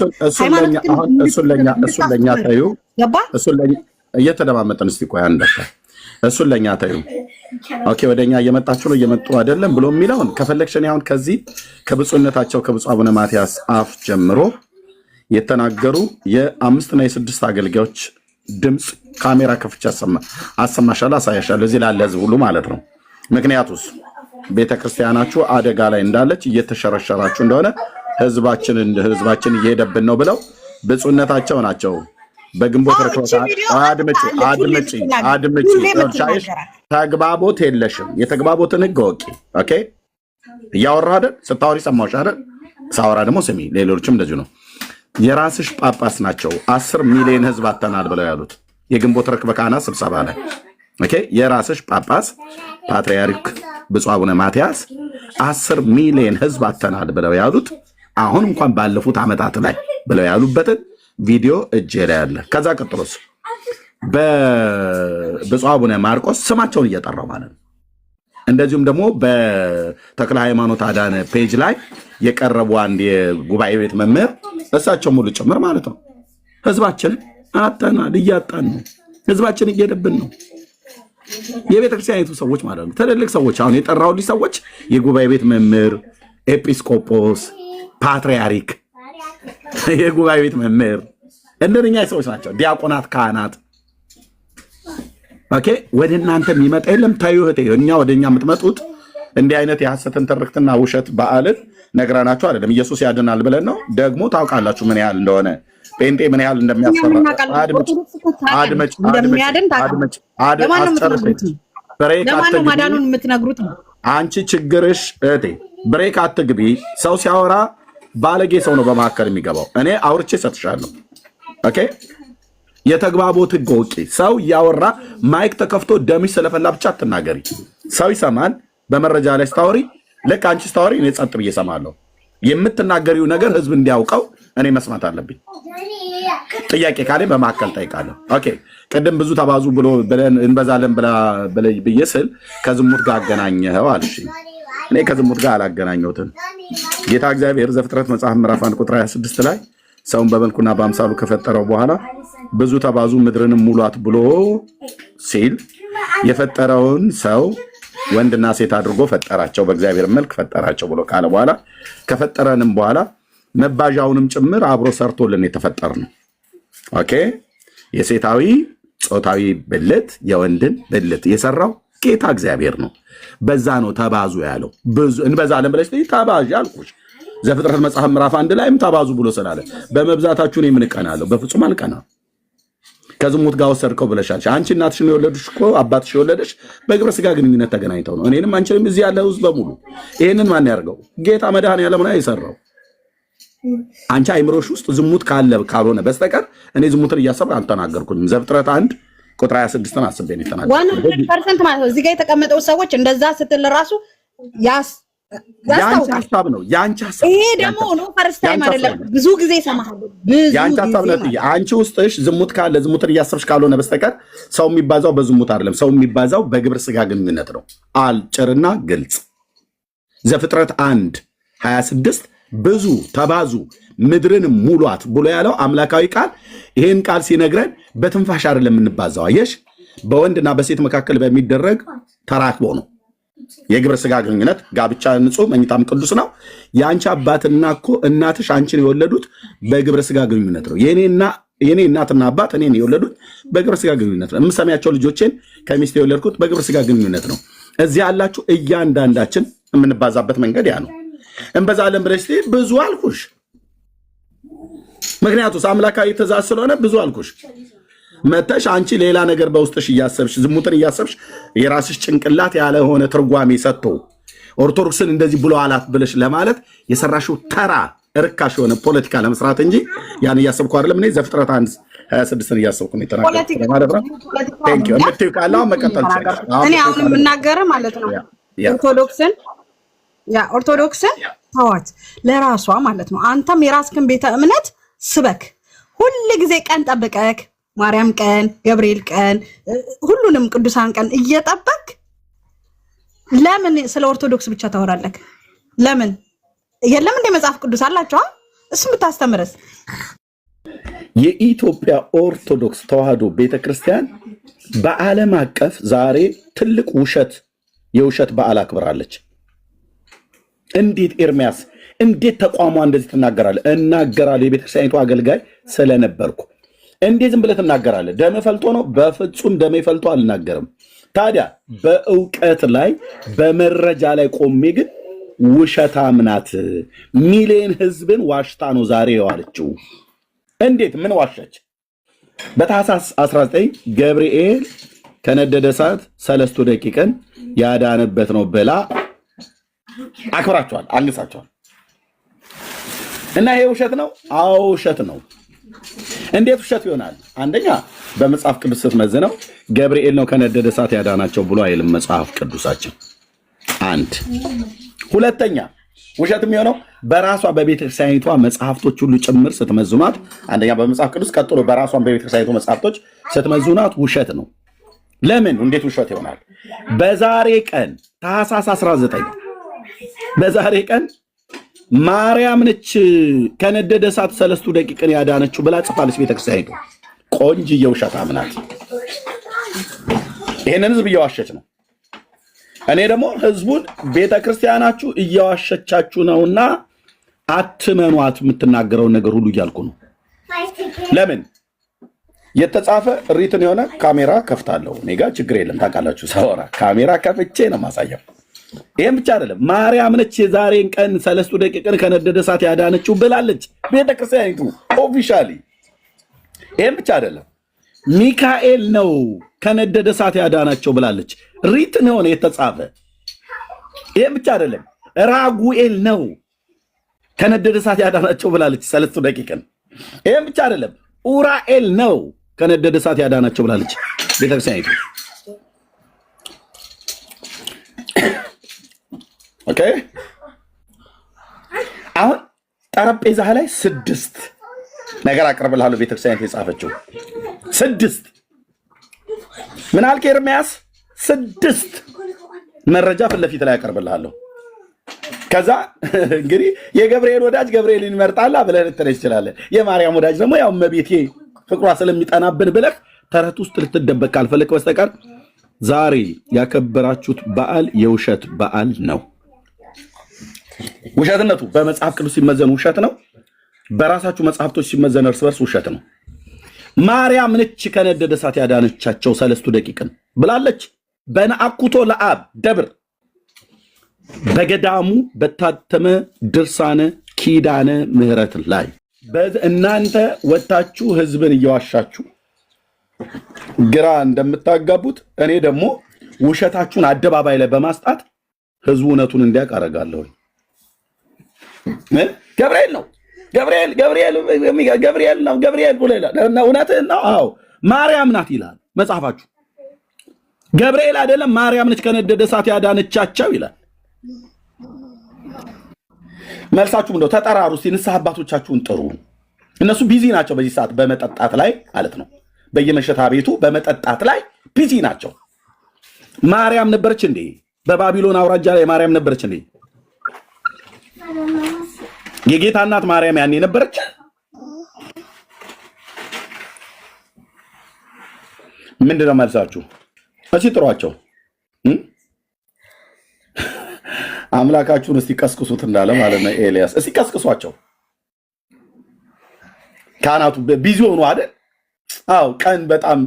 Speaker 1: እሱን ለኛ ታዩ። ገባ? እየተደማመጠን እስቲ ቆይ አንደካ እሱን ለኛ ታዩ። ኦኬ ወደኛ እየመጣችሁ ነው እየመጡ አይደለም ብሎ የሚለውን ከፈለግሽን አሁን ከዚህ ከብፁዕነታቸው ከብፁዕ አቡነ ማትያስ አፍ ጀምሮ የተናገሩ የ5 እና የ6 አገልጋዮች ድምፅ ካሜራ ከፍቼ አሰማሻለሁ፣ አሳያሻለሁ እዚህ ላለ ህዝብ ሁሉ ማለት ነው። ምክንያቱስ ቤተክርስቲያናችሁ አደጋ ላይ እንዳለች እየተሸረሸራችሁ እንደሆነ ህዝባችን እየሄደብን ነው ብለው ብፁዕነታቸው ናቸው በግንቦት አድምጪ ተግባቦት የለሽም። የተግባቦትን ህግ ወቂ። ኦኬ እያወራ አይደል? ስታወሪ ሰማሁሽ አይደል? ሳወራ ደግሞ ስሚ። ሌሎችም እንደዚሁ ነው። የራስሽ ጳጳስ ናቸው 10 ሚሊዮን ህዝብ አተናል ብለው ያሉት የግንቦት ርክበ ካህናት ስብሰባ ላይ ኦኬ የራስሽ ጳጳስ ፓትርያርክ ብፁዕ አቡነ ማትያስ 10 ሚሊዮን ህዝብ አተናል ብለው ያሉት አሁን እንኳን ባለፉት ዓመታት ላይ ብለው ያሉበትን ቪዲዮ እጄ ላይ አለ። ከዛ ቀጥሎስ በብፁዕ አቡነ ማርቆስ ስማቸውን እየጠራው ማለት ነው። እንደዚሁም ደግሞ በተክለ ሃይማኖት አዳነ ፔጅ ላይ የቀረቡ አንድ የጉባኤ ቤት መምህር እሳቸው ሙሉ ጭምር ማለት ነው። ህዝባችን አተናል፣ እያጣን ነው። ህዝባችን እየሄደብን ነው። የቤተ ክርስቲያኒቱ ሰዎች ማለት ነው፣ ትልልቅ ሰዎች አሁን የጠራሁልሽ ሰዎች የጉባኤ ቤት መምህር፣ ኤጲስቆጶስ፣ ፓትርያርክ፣ የጉባኤ ቤት መምህር እንደኛ ሰዎች ናቸው። ዲያቆናት፣ ካህናት። ኦኬ ወደ እናንተ የሚመጣ የለም። ታዩ እህቴ፣ እኛ ወደኛ የምትመጡት እንዲህ አይነት የሐሰትን ትርክትና ውሸት በዓልን ነግራናችሁ አይደለም። ኢየሱስ ያድናል ብለን ነው። ደግሞ ታውቃላችሁ ምን ያህል እንደሆነ ጴንጤ ምን ያህል እንደሚያስፈራ።
Speaker 4: ማዳኑን የምትነግሩት ነው።
Speaker 1: አንቺ ችግርሽ እህቴ ብሬክ አትግቢ። ሰው ሲያወራ ባለጌ ሰው ነው በመካከል የሚገባው። እኔ አውርቼ ሰጥሻለሁ። ኦኬ የተግባቦት ህግ ወቂ። ሰው እያወራ ማይክ ተከፍቶ ደምሽ ስለፈላ ብቻ አትናገሪ። ሰው ይሰማል። በመረጃ ላይ ስታወሪ ልክ አንቺ ስታወሪ እኔ ጸጥ ብዬ እሰማለሁ። የምትናገሪው ነገር ህዝብ እንዲያውቀው እኔ መስማት አለብኝ። ጥያቄ ካለ በማከል ጠይቃለሁ። ኦኬ ቅድም ብዙ ተባዙ ብሎ ብለን እንበዛለን ብዬ ስል ከዝሙት ጋር አገናኘኸው አልሽ። እኔ ከዝሙት ጋር አላገናኘሁትም። ጌታ እግዚአብሔር ዘፍጥረት መጽሐፍ ምዕራፍ 1 ቁጥር 26 ላይ ሰውን በመልኩና በአምሳሉ ከፈጠረው በኋላ ብዙ ተባዙ ምድርንም ሙሏት ብሎ ሲል የፈጠረውን ሰው ወንድና ሴት አድርጎ ፈጠራቸው፣ በእግዚአብሔር መልክ ፈጠራቸው ብሎ ካለ በኋላ ከፈጠረንም በኋላ መባዣውንም ጭምር አብሮ ሰርቶልን የተፈጠር ነው። ኦኬ የሴታዊ ጾታዊ ብልት የወንድን ብልት የሰራው ጌታ እግዚአብሔር ነው። በዛ ነው ተባዙ ያለው። ብዙ እንበዛለን ብለሽ ተባዥ አልኩሽ። ዘፍጥረት መጽሐፍ ምዕራፍ 1 ላይም ተባዙ ብሎ ስላለ በመብዛታችሁ ነው የምንቀናለው። በፍጹም አልቀና። ከዝሙት ጋር ወሰድከው ብለሻል። አንቺ እናትሽን የወለዱሽ እኮ አባትሽ የወለደሽ በግብረ ስጋ ግንኙነት ተገናኝተው ነው። እኔንም አንቺንም እዚህ ያለው ህዝብ በሙሉ ይሄንን ማን ያርገው? ጌታ መድኃኔዓለም ነው የሰራው። አንቺ አይምሮሽ ውስጥ ዝሙት ካልሆነ በስተቀር እኔ ዝሙትን እያሰብኩ አልተናገርኩኝም። ዘፍጥረት 1 ቁጥር 26ን አስቤ ነው የተናገርኩት።
Speaker 4: 100% ማለት ነው። እዚህ ጋር የተቀመጠው ሰዎች እንደዛ ስትል ራሱ
Speaker 1: ያንቺ ሐሳብ ነው። ያንቺ ሐሳብ
Speaker 4: ይሄ ደግሞ ነው ፈርስት ታይም አይደለም። ብዙ ጊዜ ሰማሃለሁ።
Speaker 1: ያንቺ ሐሳብ ነው። አንቺ ውስጥሽ ዝሙት ካለ ዝሙትን እያሰብሽ ካልሆነ በስተቀር ሰው የሚባዛው በዝሙት አይደለም። ሰው የሚባዛው በግብረ ስጋ ግንኙነት ነው። አልጭርና ግልጽ። ዘፍጥረት 1:26 ብዙ ተባዙ ምድርን ሙሏት ብሎ ያለው አምላካዊ ቃል። ይሄን ቃል ሲነግረን በትንፋሽ አይደለም የምንባዛው። አየሽ፣ በወንድና በሴት መካከል በሚደረግ ተራክቦ ነው። የግብረ ስጋ ግንኙነት ጋብቻ ንጹህ፣ መኝታም ቅዱስ ነው። የአንቺ አባትና እኮ እናትሽ አንቺን የወለዱት በግብረ ስጋ ግንኙነት ነው። የኔ እናትና አባት እኔን የወለዱት በግብረ ስጋ ግንኙነት ነው። የምሰሚያቸው ልጆቼን ከሚስት የወለድኩት በግብረ ስጋ ግንኙነት ነው። እዚህ ያላችሁ እያንዳንዳችን የምንባዛበት መንገድ ያ ነው። እንበዛለን ብለሽ ብዙ አልኩሽ። ምክንያቱም አምላካዊ ትእዛዝ ስለሆነ ብዙ አልኩሽ። መተሽ አንቺ ሌላ ነገር በውስጥሽ እያሰብሽ ዝሙትን እያሰብሽ የራስሽ ጭንቅላት ያለሆነ ትርጓሜ ሰጥቶ ኦርቶዶክስን እንደዚህ ብሎ አላት ብለሽ ለማለት የሰራሽው ተራ ርካሽ የሆነ ፖለቲካ ለመስራት እንጂ ያን እያሰብኩ አይደለም። እኔ ዘፍጥረት 1:26 እያሰብኩ ነው የተናገርኩት ማለት ነው። ቴንክ ዩ እምትይው ካለው መቀጠል ይችላል።
Speaker 4: እኔ አሁን የምናገረው ማለት ነው ኦርቶዶክስን ተዋት ለራሷ ማለት ነው። አንተም የራስህን ቤተ እምነት ስበክ። ሁል ጊዜ ቀን ጠብቀክ ማርያም ቀን፣ ገብርኤል ቀን፣ ሁሉንም ቅዱሳን ቀን እየጠበቅ ለምን ስለ ኦርቶዶክስ ብቻ ታወራለህ? ለምን የለም እንደ መጽሐፍ ቅዱስ አላችሁ? እሱ ብታስተምርስ?
Speaker 1: የኢትዮጵያ ኦርቶዶክስ ተዋህዶ ቤተክርስቲያን በዓለም አቀፍ ዛሬ ትልቅ የውሸት በዓል አክብራለች። እንዴት ኤርሚያስ እንዴት ተቋሟ እንደዚህ ትናገራለህ? እናገራለሁ። የቤተክርስቲያኒቱ አገልጋይ ስለነበርኩ እንዴት ዝም ብለህ ትናገራለህ? ደሜ ፈልቶ ነው? በፍጹም ደሜ ፈልቶ አልናገርም። ታዲያ በእውቀት ላይ በመረጃ ላይ ቆሜ ግን ውሸታም ናት፣ ሚሊዮን ህዝብን ዋሽታ ነው ዛሬ የዋለችው። እንዴት ምን ዋሸች? በታኅሳስ 19 ገብርኤል ከነደደ እሳት 3 ደቂቃን ያዳነበት ነው ብላ አክብራቸዋል፣ አንግሳቸዋል። እና ይሄ ውሸት ነው? አዎ ውሸት ነው። እንዴት ውሸት ይሆናል? አንደኛ በመጽሐፍ ቅዱስ ስትመዝነው ገብርኤል ነው ከነደደ እሳት ያዳናቸው ብሎ አይልም መጽሐፍ ቅዱሳችን። አንድ ሁለተኛ ውሸት የሚሆነው በራሷ በቤተክርስቲያኒቷ መጽሐፍቶች ሁሉ ጭምር ስትመዝኗት፣ አንደኛ በመጽሐፍ ቅዱስ ቀጥሎ በራሷ በቤተክርስቲያኒቷ መጽሐፍቶች ስትመዝኗት ውሸት ነው። ለምን? እንዴት ውሸት ይሆናል? በዛሬ ቀን ታኅሳስ 19 በዛሬ ቀን ማርያም ነች ከነደደ እሳት 3 ደቂቅን ያዳነችው ብላ ጽፋለች ቤተክርስቲያኒቱ። ቆንጅዬ ውሸታም ናት። ይሄንን ህዝብ እየዋሸች ነው። እኔ ደግሞ ህዝቡን ቤተክርስቲያናችሁ እየዋሸቻችሁ ነውና አትመኗት የምትናገረውን ነገር ሁሉ እያልኩ ነው። ለምን? የተጻፈ ሪትን የሆነ ካሜራ ከፍታለሁ። እኔ ጋር ችግር የለም። ታውቃላችሁ፣ ሳወራ ካሜራ ከፍቼ ነው ማሳየው። ይሄን ብቻ አይደለም፣ ማርያም ነች የዛሬን ቀን 3 ደቂቅን ከነደደ እሳት ያዳነችው ብላለች ቤተክርስቲያኒቱ ኦፊሻሊ። ይሄን ብቻ አይደለም፣ ሚካኤል ነው ከነደደ እሳት ያዳናቸው ብላለች። ሪት ነው የተጻፈ። ይሄን ብቻ አይደለም፣ ራጉኤል ነው ከነደደ እሳት ያዳናቸው ብላለች 3 ደቂቅን። ይሄን ብቻ አይደለም፣ ኡራኤል ነው ከነደደ እሳት ያዳናቸው ብላለች ቤተክርስቲያኒቱ። ኦኬ፣ አሁን ጠረጴዛ ላይ 6 ነገር አቀርብልሃለሁ ቤተክርስቲያን የጻፈችው 6 ምን አልክ ኤርምያስ? 6 መረጃ ፊት ለፊት ላይ አቀርብልሃለሁ። ከዛ እንግዲህ የገብርኤል ወዳጅ ገብርኤልን ይመርጣላ ብለህ ልትለኝ ትችላለህ። የማርያም ወዳጅ ደግሞ ያው እመቤቴ ፍቅሯ ስለሚጠናብን ብለህ ተረት ውስጥ ልትደበቅ ካልፈለክ በስተቀር ዛሬ ያከበራችሁት በዓል የውሸት በዓል ነው። ውሸትነቱ በመጽሐፍ ቅዱስ ሲመዘን ውሸት ነው። በራሳችሁ መጽሐፍቶች ሲመዘን እርስ በርስ ውሸት ነው። ማርያም ነች ከነደደ እሳት ያዳነቻቸው 3 ደቂቅን ብላለች በነአኩቶ ለአብ ደብር በገዳሙ በታተመ ድርሳነ ኪዳነ ምህረት ላይ። እናንተ ወጣችሁ ህዝብን እየዋሻችሁ ግራ እንደምታጋቡት እኔ ደግሞ ውሸታችሁን አደባባይ ላይ በማስጣት ህዝቡ እውነቱን እንዲያውቅ አደርጋለሁ። ገብርኤል ነው ገብርኤል ብሎ ይላል። እውነትህን ነው። አዎ ማርያም ናት ይላል መጽሐፋችሁ። ገብርኤል አይደለም ማርያም ነች ከነደደ እሳት ያዳነቻቸው ይላል። መልሳችሁ እንደው ተጠራሩ እስቲ፣ ንስሐ አባቶቻችሁን ጥሩ። እነሱ ቢዚ ናቸው በዚህ ሰዓት በመጠጣት ላይ ማለት ነው። በየመሸታ ቤቱ በመጠጣት ላይ ቢዚ ናቸው። ማርያም ነበረች እንዴ? በባቢሎን አውራጃ ላይ ማርያም ነበረች እንዴ? የጌታ እናት ማርያም ያኔ ነበረች? ምንድነው መልሳችሁ? እሺ ጥሯቸው። አምላካችሁን እስቲ ቀስቅሱት እንዳለ ማለት ነው ኤልያስ። እስቲ ቀስቅሷቸው። ካህናቱ ቢዚ ሆኑ አይደል? አዎ ቀን በጣም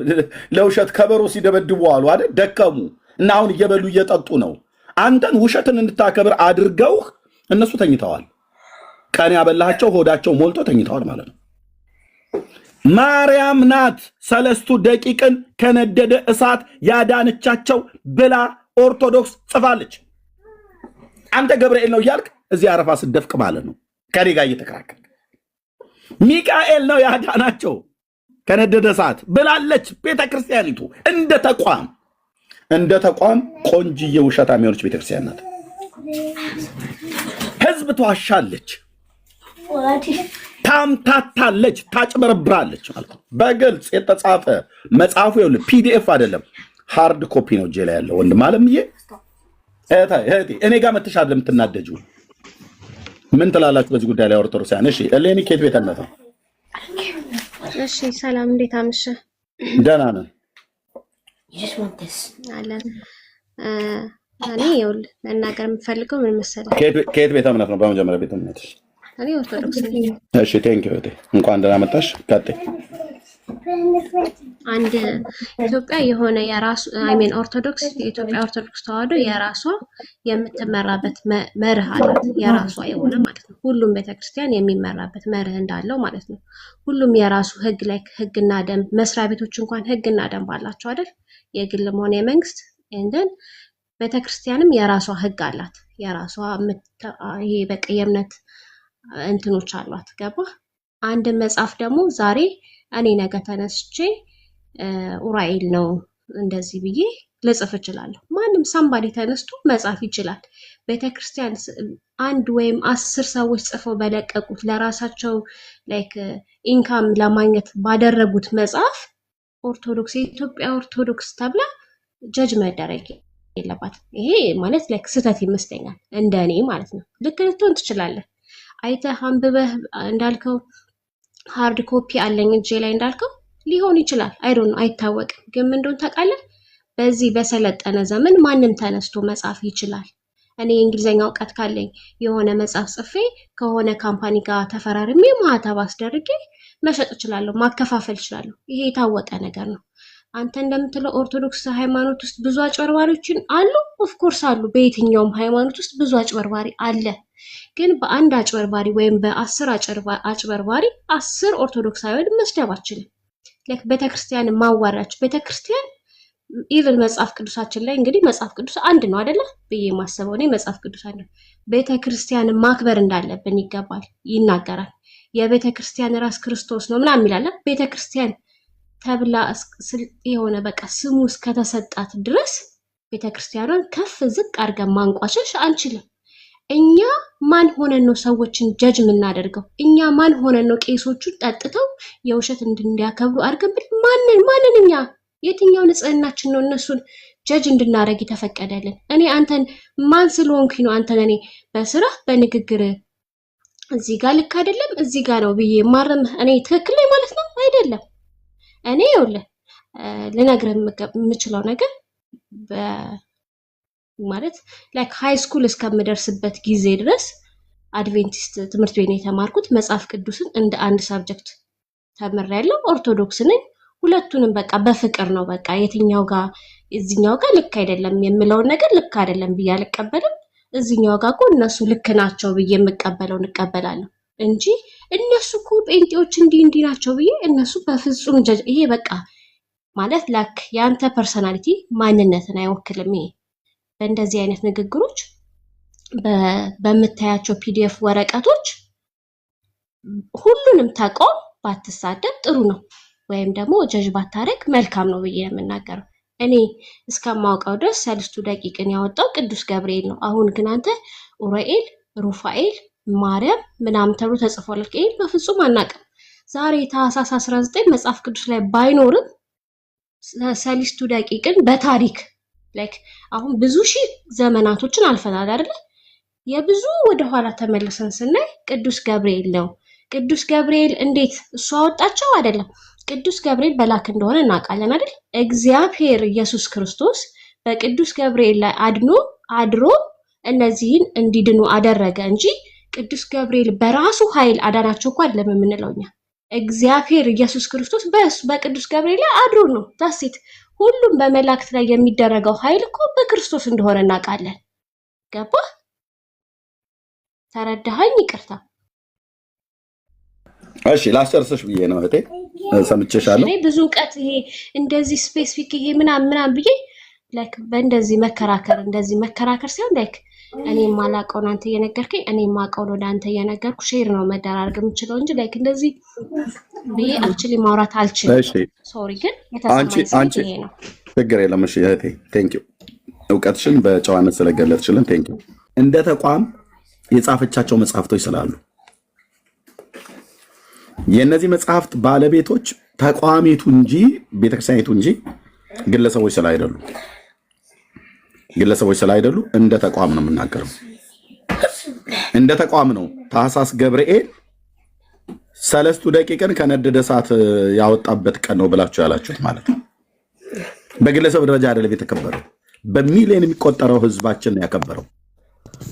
Speaker 1: ለውሸት ከበሮ ሲደበድቡ አሉ አይደል? ደከሙ እና አሁን እየበሉ እየጠጡ ነው። አንተን ውሸትን እንድታከብር አድርገው እነሱ ተኝተዋል። ቀን ያበላቸው ሆዳቸው ሞልቶ ተኝተዋል ማለት ነው። ማርያም ናት 3 ደቂቅን ከነደደ እሳት ያዳነቻቸው ብላ ኦርቶዶክስ ጽፋለች። አንተ ገብርኤል ነው እያልክ እዚህ አረፋ ስደፍቅ ማለት ነው ከኔ ጋር እየተከራከርክ። ሚካኤል ነው ያዳናቸው ከነደደ እሳት ብላለች ቤተክርስቲያኒቱ። እንደ ተቋም ቆንጅዬ ውሸታም የሆነች ቤተክርስቲያን ናት። ህዝብ ትዋሻለች፣ ታምታታለች፣ ታጭበረብራለች ማለት ነው። በግልጽ የተጻፈ መጽሐፉ ይኸውልህ፣ ፒዲኤፍ አይደለም ሃርድ ኮፒ ነው እጄ ላይ ያለው። ወንድም አለምዬ እህቴ እኔ ጋር መተሽ አይደለም የምትናደጂው። ምን ትላላችሁ በዚህ ጉዳይ ላይ ኦርቶዶክሳውያን? እሺ እሌኒ ኬት ቤተነት ነው?
Speaker 7: እሺ ሰላም፣ እንዴት አመሸ?
Speaker 1: ደህና ነን
Speaker 7: አለን። እኔ ይኸውልህ መናገር የምፈልገው ምን መሰለህ?
Speaker 1: ከየት ቤተ እምነት ነው? በመጀመሪያ ቤተ እምነትሽ?
Speaker 7: እኔ ኦርቶዶክስ ነኝ።
Speaker 1: እሺ ቴንክ ዩ። እንኳን ደህና መጣሽ። ቀጥይ።
Speaker 7: አንድ ኢትዮጵያ የሆነ የራሱ ኦርቶዶክስ የኢትዮጵያ ኦርቶዶክስ ተዋህዶ የራሷ የምትመራበት መርህ አላት። የራሷ የሆነ ማለት ነው። ሁሉም ቤተክርስቲያን የሚመራበት መርህ እንዳለው ማለት ነው። ሁሉም የራሱ ህግ ላይ ህግና ደንብ፣ መስሪያ ቤቶች እንኳን ህግና ደንብ አላቸው አይደል? የግልም ሆነ የመንግስት። እንደን ቤተክርስቲያንም የራሷ ህግ አላት። የራሷ ይሄ በቃ የእምነት እንትኖች አሏት። ገባ? አንድ መጽሐፍ ደግሞ ዛሬ እኔ ነገ ተነስቼ ኡራኤል ነው እንደዚህ ብዬ ልጽፍ እችላለሁ። ማንም ሳምባዲ ተነስቶ መጻፍ ይችላል። ቤተክርስቲያን አንድ ወይም 10 ሰዎች ጽፈው በለቀቁት ለራሳቸው ላይክ ኢንካም ለማግኘት ባደረጉት መጽሐፍ ኦርቶዶክስ የኢትዮጵያ ኦርቶዶክስ ተብላ ጀጅ መደረግ የለባት። ይሄ ማለት ላይክ ስህተት ይመስለኛል እንደኔ ማለት ነው። ልክ ልትሆን ትችላለህ። አይተህ አንብበህ እንዳልከው ሃርድ ኮፒ አለኝ እጄ ላይ እንዳልከው ሊሆን ይችላል። አይ ዶንት ኖ አይታወቅም። ግን ምን እንደሆነ ታውቃለህ? በዚህ በሰለጠነ ዘመን ማንም ተነስቶ መጻፍ ይችላል። እኔ የእንግሊዘኛ እውቀት ካለኝ የሆነ መጽሐፍ ጽፌ ከሆነ ካምፓኒ ጋር ተፈራርሜ ማህተብ አስደርጌ መሸጥ እችላለሁ፣ ማከፋፈል እችላለሁ። ይሄ የታወቀ ነገር ነው። አንተ እንደምትለው ኦርቶዶክስ ሃይማኖት ውስጥ ብዙ አጭበርባሪዎችን አሉ። ኦፍኮርስ አሉ። በየትኛውም ሃይማኖት ውስጥ ብዙ አጭበርባሪ አለ። ግን በአንድ አጭበርባሪ ወይም በ10 አጭበርባሪ 10 ኦርቶዶክሳውያን መስደብ አችልም። ላይክ ቤተክርስቲያን ማዋራች ቤተክርስቲያን ኢቭን መጽሐፍ ቅዱሳችን ላይ እንግዲህ መጽሐፍ ቅዱስ አንድ ነው አይደለ ብዬ ማሰበው እኔ መጽሐፍ ቅዱስ አንድ ቤተክርስቲያንን ማክበር እንዳለብን ይናገራል። የቤተክርስቲያን ራስ ክርስቶስ ነው ምናምን ይላል። ቤተክርስቲያን ተብላ የሆነ በቃ ስሙ እስከተሰጣት ድረስ ቤተክርስቲያኗን ከፍ ዝቅ አድርገን ማንቋሸሽ አንችልም። እኛ ማን ሆነን ነው ሰዎችን ጀጅ የምናደርገው? እኛ ማን ሆነን ነው ቄሶቹን ጠጥተው የውሸት እንዲያከብሩ አድርገን ማንን እኛ የትኛው ንጽህናችን ነው እነሱን ጀጅ እንድናደርግ የተፈቀደልን? እኔ አንተን ማን ስለሆንኩኝ ነው አንተን እኔ በስራ በንግግር እዚህ ጋር ልክ አይደለም እዚህ ጋር ነው ብዬ ማረም እኔ ትክክል ነኝ ማለት ነው? አይደለም። እኔ ይኸውልህ ልነግርህ የምችለው ነገር ማለት ላይክ ሃይ ስኩል እስከምደርስበት ጊዜ ድረስ አድቬንቲስት ትምህርት ቤት ነው የተማርኩት። መጽሐፍ ቅዱስን እንደ አንድ ሳብጀክት ተምሬያለሁ። ኦርቶዶክስ ነኝ። ሁለቱንም በቃ በፍቅር ነው በቃ የትኛው ጋር እዚህኛው ጋር ልክ አይደለም የምለውን ነገር ልክ አይደለም ብዬ አልቀበልም። እዚህኛው ጋር እኮ እነሱ ልክ ናቸው ብዬ የምቀበለውን እቀበላለሁ እንጂ እነሱ እኮ ጴንጤዎች እንዲህ ናቸው ብዬ እነሱ በፍጹም ጀጅ ይሄ በቃ ማለት ላክ ያንተ ፐርሰናሊቲ ማንነትን አይወክልም። ይሄ በእንደዚህ አይነት ንግግሮች በምታያቸው ፒዲኤፍ ወረቀቶች ሁሉንም ተቃውም ባትሳደብ ጥሩ ነው፣ ወይም ደግሞ ጀጅ ባታረግ መልካም ነው ብዬ የምናገረው። እኔ እስከማውቀው ድረስ 3 ደቂቅን ያወጣው ቅዱስ ገብርኤል ነው። አሁን ግን አንተ ኡራኤል፣ ሩፋኤል፣ ማርያም ምናምን ተብሎ ተጽፏል። ይሄ በፍጹም አናውቅም። ዛሬ ታኅሳስ 19 መጽሐፍ ቅዱስ ላይ ባይኖርም 3 ደቂቅን በታሪክ ላይክ አሁን ብዙ ሺህ ዘመናቶችን አልፈናል አይደል? የብዙ ወደኋላ ተመልሰን ስናይ ቅዱስ ገብርኤል ነው። ቅዱስ ገብርኤል እንዴት እሱ አወጣቸው አይደለም? ቅዱስ ገብርኤል በላክ እንደሆነ እናውቃለን አይደል? እግዚአብሔር ኢየሱስ ክርስቶስ በቅዱስ ገብርኤል ላይ አድሮ እነዚህን እንዲድኑ አደረገ እንጂ ቅዱስ ገብርኤል በራሱ ኃይል አዳናቸው እኮ አይደለም የምንለው እኛ። እግዚአብሔር ኢየሱስ ክርስቶስ በቅዱስ ገብርኤል ላይ አድሮ ነው ዳሴት። ሁሉም በመላእክት ላይ የሚደረገው ኃይል እኮ በክርስቶስ እንደሆነ እናውቃለን። ገባ? ተረዳኸኝ? ይቅርታ።
Speaker 1: እሺ ላስጨርስሽ ብዬ ነው እህቴ፣ ሰምቼሻለሁ።
Speaker 7: እኔ ብዙ እውቀት ይሄ እንደዚህ ስፔሲፊክ ይሄ ምናምን ብዬ ላይክ በእንደዚህ መከራከር ሳይሆን ላይክ እኔ የማላውቀውን አንተ እየነገርከኝ እኔ የማውቀውን ወደ አንተ እየነገርኩ ሼር ነው መደራረግ የምችለው እንጂ ላይክ እንደዚህ ብዬ አክቹሊ ማውራት አልችልም።
Speaker 1: እሺ
Speaker 7: ሶሪ። ግን የተሰማኝ ይሄ ነው።
Speaker 1: ችግር የለም። እሺ እህቴ ቴንክ ዩ፣ እውቀትሽን በጨዋነት ስለገለጽሽልን ቴንክ ዩ። እንደ ተቋም የጻፈቻቸው መጽሐፍቶች ስላሉ የእነዚህ መጽሐፍት ባለቤቶች ተቋሚቱ እንጂ ቤተክርስቲያኒቱ እንጂ ግለሰቦች ስላይደሉ እንደ ተቋም ነው የምናገረው። እንደ ተቋም ነው ታኅሳስ ገብርኤል 3 ደቂቅን ከነደደ እሳት ያወጣበት ቀን ነው ብላችሁ ያላችሁት ማለት ነው። በግለሰብ ደረጃ አይደለም የተከበረው፣ በሚሊዮን የሚቆጠረው ህዝባችን ያከበረው።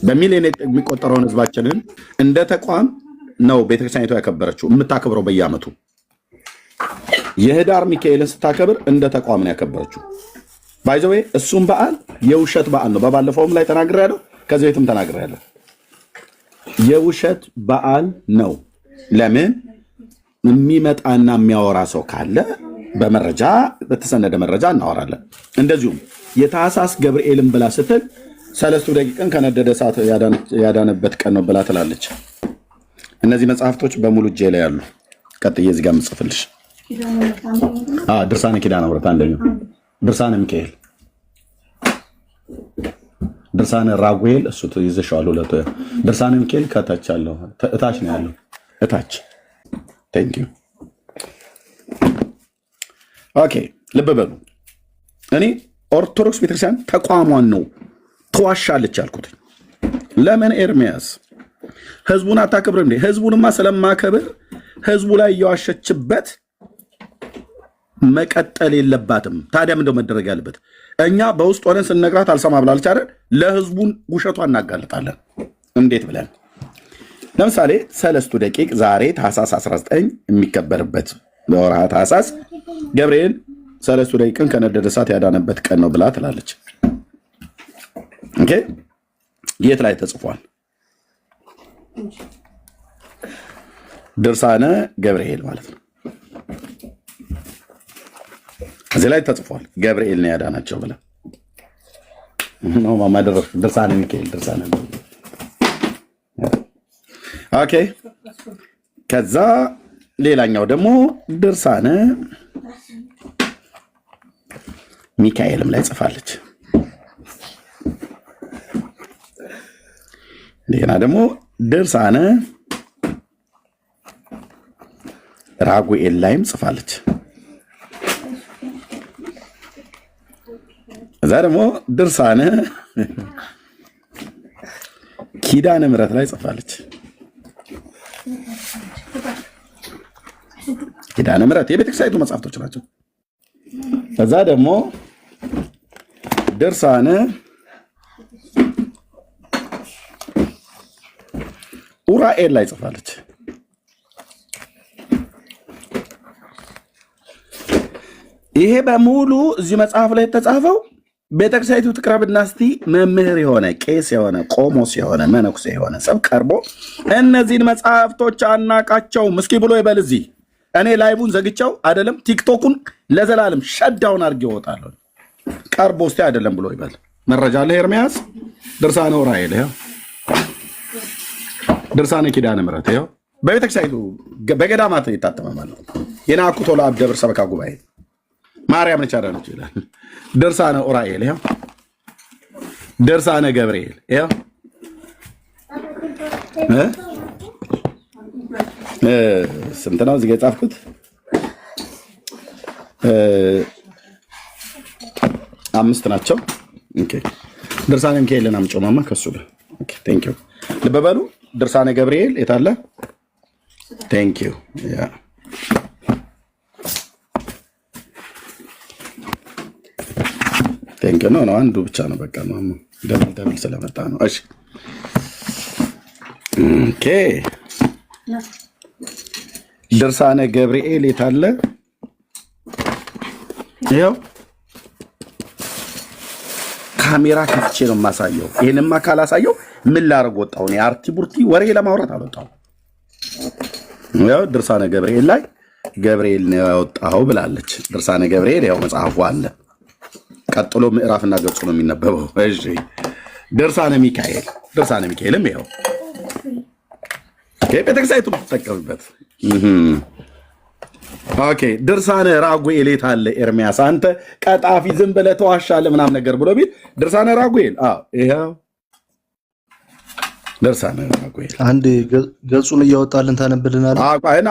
Speaker 1: በሚሊዮን የሚቆጠረውን ህዝባችንን እንደ ተቋም ነው ቤተክርስቲያኒቱ ያከበረችው፣ የምታከብረው በየዓመቱ። የህዳር ሚካኤልን ስታከብር እንደ ተቋም ነው ያከበረችው። ባይዘዌ እሱም በዓል የውሸት በዓል ነው። በባለፈውም ላይ ተናግሬያለሁ፣ ከዚህ ቤትም ተናግሬያለሁ። የውሸት በዓል ነው። ለምን? የሚመጣና የሚያወራ ሰው ካለ በመረጃ በተሰነደ መረጃ እናወራለን። እንደዚሁም የታኅሳስ ገብርኤልን ብላ ስትል 3 ደቂቅን ከነደደ እሳት ያዳነበት ቀን ነው ብላ ትላለች። እነዚህ መጽሐፍቶች በሙሉ እጄ ላይ ያሉ፣ ቀጥዬ እዚህ ጋር የምጽፍልሽ ድርሳነ ኪዳነ ምሕረት አንደኛው፣ ድርሳነ ሚካኤል፣ ድርሳነ ራጉኤል እሱ ይዘሻል። ሁለቱ ድርሳነ ሚካኤል ከታች አለው፣ እታች ነው ያለው፣ እታች። ቴንክ ዩ። ኦኬ ልብ በሉ። እኔ ኦርቶዶክስ ቤተክርስቲያን ተቋሟን ነው ተዋሻለች ያልኩት። ለምን ኤርሚያስ ህዝቡን አታከብርም እንዴ? ህዝቡንማ ስለማከብር ህዝቡ ላይ እየዋሸችበት መቀጠል የለባትም። ታዲያ ምንድነው መደረግ ያለበት? እኛ በውስጥ ሆነን ስንነግራት አልሰማ ብላለች አይደል? ለህዝቡን ውሸቷ እናጋልጣለን። እንዴት ብለን? ለምሳሌ ሰለስቱ ደቂቅ ዛሬ ታኅሳስ 19 የሚከበርበት በወርሃ ታኅሳስ ገብርኤል ሰለስቱ ደቂቅን ከነደደ እሳት ያዳነበት ቀን ነው ብላ ትላለች። ኦኬ የት ላይ ተጽፏል? ድርሳነ ገብርኤል ማለት ነው። እዚህ ላይ ተጽፏል። ገብርኤል ነው ያዳናቸው ብለ ነው ማማደረፍ። ድርሳነ ሚካኤል፣ ድርሳነ ኦኬ። ከዛ ሌላኛው ደግሞ ድርሳነ ሚካኤልም ላይ ጽፋለች። እንደገና ደግሞ ድርሳነ ራጉኤል ላይም ጽፋለች። እዛ ደግሞ ድርሳነ ኪዳነ ምሕረት ላይ ጽፋለች። ኪዳነ ምሕረት የቤተክርስቲያኒቱ መጽሐፍቶች ናቸው። ከዛ ደግሞ ድርሳነ ኡራኤል ላይ ጽፋለች። ይሄ በሙሉ እዚህ መጽሐፍ ላይ የተጻፈው ቤተክርስቲያኒቱ ትቅረብና እስቲ መምህር የሆነ ቄስ የሆነ ቆሞስ የሆነ መነኩሴ የሆነ ሰብ ቀርቦ እነዚህን መጽሐፍቶች አናቃቸውም እስኪ ብሎ ይበል። እዚህ እኔ ላይቡን ዘግቸው አይደለም ቲክቶኩን ለዘላለም ሸዳውን አድርጌ እወጣለሁ። ቀርቦ እስቲ አይደለም ብሎ ይበል። መረጃ አለ። ኤርሚያስ ድርሳነ ኡራኤል ይኸው፣ ድርሳነ ኪዳነ ምሕረት ይኸው በቤተክርስቲያኒቱ በገዳማት የታተመ ማለት ነው። የናኩቶ ለአብ ደብር ሰበካ ጉባኤ ማርያም ነች አዳነች ይላል። ድርሳነ ኡራኤል ይኸው፣ ድርሳነ ገብርኤል ይኸው፣ ስንት ነው እዚህ ጋ የጻፍኩት? 5 ናቸው። ኦኬ ድርሳነ ሚካኤልን አምጪው ማማ ከሱ ጋር። ኦኬ ቴንክ ዩ። ልብ በሉ ድርሳነ ገብርኤል የታለ? ቴንክ ዩ። ያ ቴንክ ዩ ነው አንዱ ብቻ ነው በቃ ማማ ደብል ስለመጣ ነው። እሺ ኦኬ ድርሳነ ገብርኤል የታለ? ይኸው ካሜራ ከፍቼ ነው የማሳየው። ይሄንማ ካላሳየው ምን ላደርግ ወጣሁ? እኔ አርቲ ቡርቲ ወሬ ለማውራት አልወጣሁ። ያው ድርሳነ ገብርኤል ላይ ገብርኤል ነው ያወጣው ብላለች። ድርሳነ ገብርኤል ያው መጽሐፉ አለ። ቀጥሎ ምዕራፍና ገጹ ነው የሚነበበው። እሺ ድርሳነ ሚካኤል፣ ድርሳነ ሚካኤልም ይኸው ቤተክርስቲያኒቱ የምትጠቀምበት። ኦኬ ድርሳነ ራጉኤል የታለ? ኤርሚያስ አንተ ቀጣፊ ዝም ብለህ ተዋሻለህ ምናምን ነገር ብሎ ቢል ድርሳነ ራጉኤል ይኸው ድርሳነ ራጉኤል
Speaker 8: አንድ ገጹን እያወጣልን ታነብልናለህ?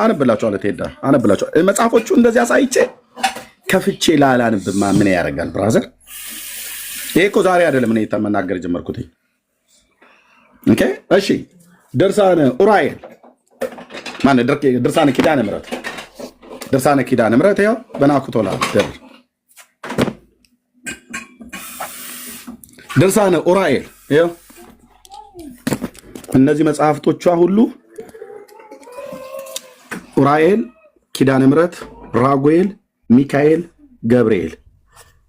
Speaker 1: አነብላችኋለሁ። ቴዳ አነብላችኋለሁ። መጽሐፎቹ እንደዚህ አሳይቼ ከፍቼ ላላንብማ ምን ያደርጋል ብራዘር? ይሄ እኮ ዛሬ አይደለም እኔ መናገር ጀመርኩት። ኦኬ እሺ ድርሳነ ኡራኤል ማነው? ድርሳነ ኪዳነ ምሕረት፣ ድርሳነ ኪዳነ ምሕረት ያው በናኩቶ ለአብ ደብር። ድርሳነ ኡራኤል ያው እነዚህ መጽሐፍቶቿ ሁሉ ኡራኤል፣ ኪዳነ ምሕረት፣ ራጉኤል፣ ሚካኤል፣ ገብርኤል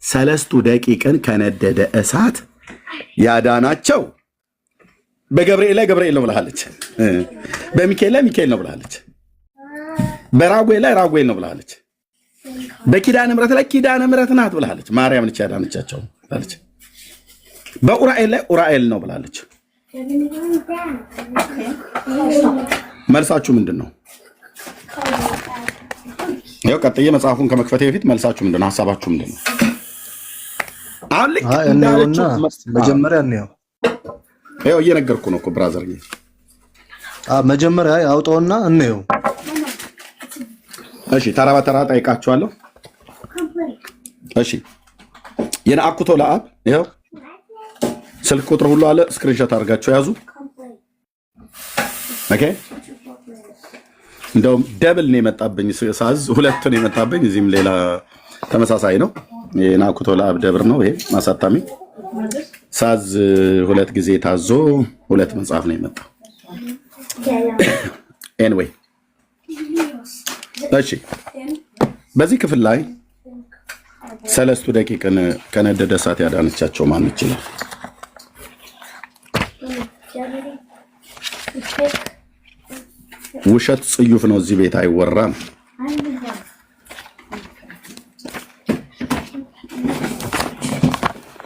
Speaker 1: ሰለስቱ ደቂቅን ከነደደ እሳት ያዳናቸው። በገብርኤል ላይ ገብርኤል ነው ብላለች። በሚካኤል ላይ ሚካኤል ነው ብላለች። በራጉኤል ላይ ራጉኤል ነው ብላለች። በኪዳነ ምሕረት ላይ ኪዳነ ምሕረት ናት ብላለች። ማርያም ነች ያዳነቻቸው ብላለች። በኡራኤል ላይ ኡራኤል ነው ብላለች። መልሳችሁ ምንድን ነው? ይኸው ቀጥዬ መጽሐፉን ከመክፈቴ በፊት መልሳችሁ ምንድነው? ሐሳባችሁ ምንድነው? አሁን ልክ እንዳለችው
Speaker 8: መጀመሪያ እንየው።
Speaker 1: ይኸው እየነገርኩ ነው እኮ ብራዘር።
Speaker 8: መጀመሪያ አውጣውና እንየው።
Speaker 1: እሺ ተራ በተራ ጠይቃችኋለሁ። እሺ የነአኩቶ ለአብ ይኸው ስልክ ቁጥር ሁሉ አለ። ስክሪንሾት አድርጋችሁ ያዙ። ኦኬ እንደውም ደብል ነው የመጣብኝ ሳዝ ሁለት ነው የመጣብኝ። እዚህም ሌላ ተመሳሳይ ነው። የነአኩቶ ለአብ ደብር ነው ይሄ ማሳታሚ። ሳዝ ሁለት ጊዜ ታዞ ሁለት መጽሐፍ ነው የመጣው። ኤኒዌይ እሺ በዚህ ክፍል ላይ ሰለስቱ ደቂቅን ከነደደ እሳት ያዳነቻቸው ማን ይችላል? ውሸት ጽዩፍ ነው፣ እዚህ ቤት አይወራም።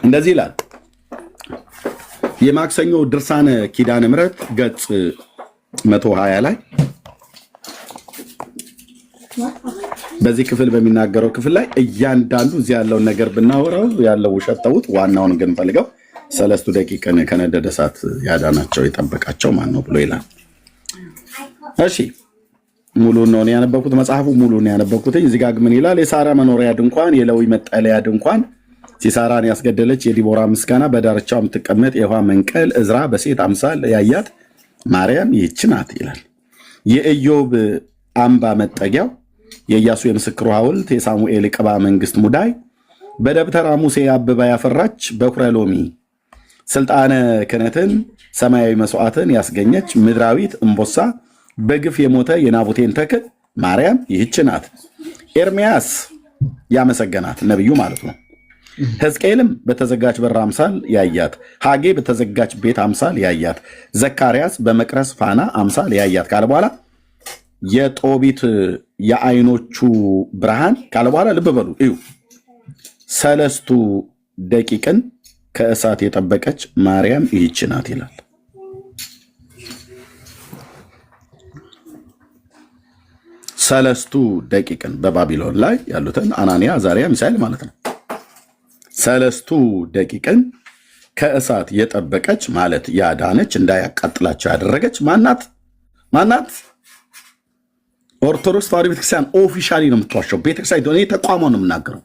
Speaker 1: እንደዚህ ይላል የማክሰኞ ድርሳነ ኪዳነ ምሕረት ገጽ 120 ላይ በዚህ ክፍል በሚናገረው ክፍል ላይ እያንዳንዱ እዚህ ያለውን ነገር ብናወራው ያለው ውሸት ተውት፣ ዋናውን ግን ፈልገው ሰለስቱ ደቂቅን ከነደደ እሳት ያዳናቸው የጠበቃቸው ማን ነው ብሎ ይላል። እሺ ሙሉን ነው ያነበብኩት፣ መጽሐፉ ሙሉን ነው ያነበብኩት። እዚህ ጋር ምን ይላል? የሳራ መኖሪያ ድንኳን፣ የሌዊ መጠለያ ድንኳን፣ ሲሳራን ያስገደለች የዲቦራ ምስጋና፣ በዳርቻው የምትቀመጥ የውሃ መንቀል፣ እዝራ በሴት አምሳል ያያት ማርያም ይህች ናት ይላል። የኢዮብ አምባ መጠጊያው፣ የኢያሱ የምስክሩ ሐውልት፣ የሳሙኤል ቅባ መንግስት ሙዳይ፣ በደብተራ ሙሴ አበባ ያፈራች በኩረ ሎሚ፣ ስልጣነ ክህነትን ሰማያዊ መስዋዕትን ያስገኘች ምድራዊት እምቦሳ፣ በግፍ የሞተ የናቡቴን ተክል ማርያም ይህች ናት። ኤርሚያስ ያመሰገናት ነብዩ ማለት ነው። ሕዝቅኤልም በተዘጋች በር አምሳል ያያት፣ ሐጌ በተዘጋች ቤት አምሳል ያያት፣ ዘካርያስ በመቅረስ ፋና አምሳል ያያት ካለ በኋላ የጦቢት የአይኖቹ ብርሃን ካለ በኋላ ልብ በሉ እዩ፣ ሰለስቱ ደቂቅን ከእሳት የጠበቀች ማርያም ይህች ናት ይላል። ሰለስቱ ደቂቅን በባቢሎን ላይ ያሉትን አናንያ፣ አዛርያ፣ ሚሳኤል ማለት ነው። ሰለስቱ ደቂቅን ከእሳት የጠበቀች ማለት ያዳነች፣ እንዳያቃጥላቸው ያደረገች ማናት? ማናት? ኦርቶዶክስ ተዋሕዶ ቤተክርስቲያን ኦፊሻሊ ነው የምትዋሸው። ቤተክርስቲያን እኔ ተቋሟን ነው የምናገረው።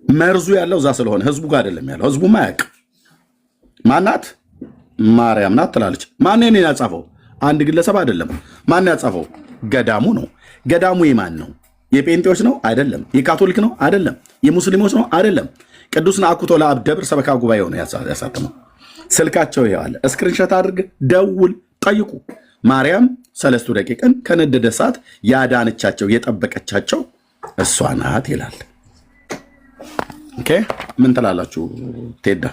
Speaker 1: መርዙ ያለው እዛ ስለሆነ ህዝቡ ጋር አይደለም ያለው። ህዝቡ ማያውቅ ማናት? ማርያም ናት ትላለች። ማን ነው ያጻፈው? አንድ ግለሰብ አይደለም። ማን ያጻፈው? ገዳሙ ነው። ገዳሙ የማን ነው? የጴንጤዎች ነው? አይደለም። የካቶሊክ ነው? አይደለም። የሙስሊሞች ነው? አይደለም። ቅዱስ ነአኩቶ ለአብ ደብር ሰበካ ጉባኤ ነው ያሳተመው። ስልካቸው ይዋል፣ ስክሪንሾት አድርግ፣ ደውል፣ ጠይቁ። ማርያም ሰለስቱ ደቂቅን ከነደደ እሳት ያዳነቻቸው የጠበቀቻቸው እሷ ናት ይላል። ኦኬ ምን ትላላችሁ? ቴዳ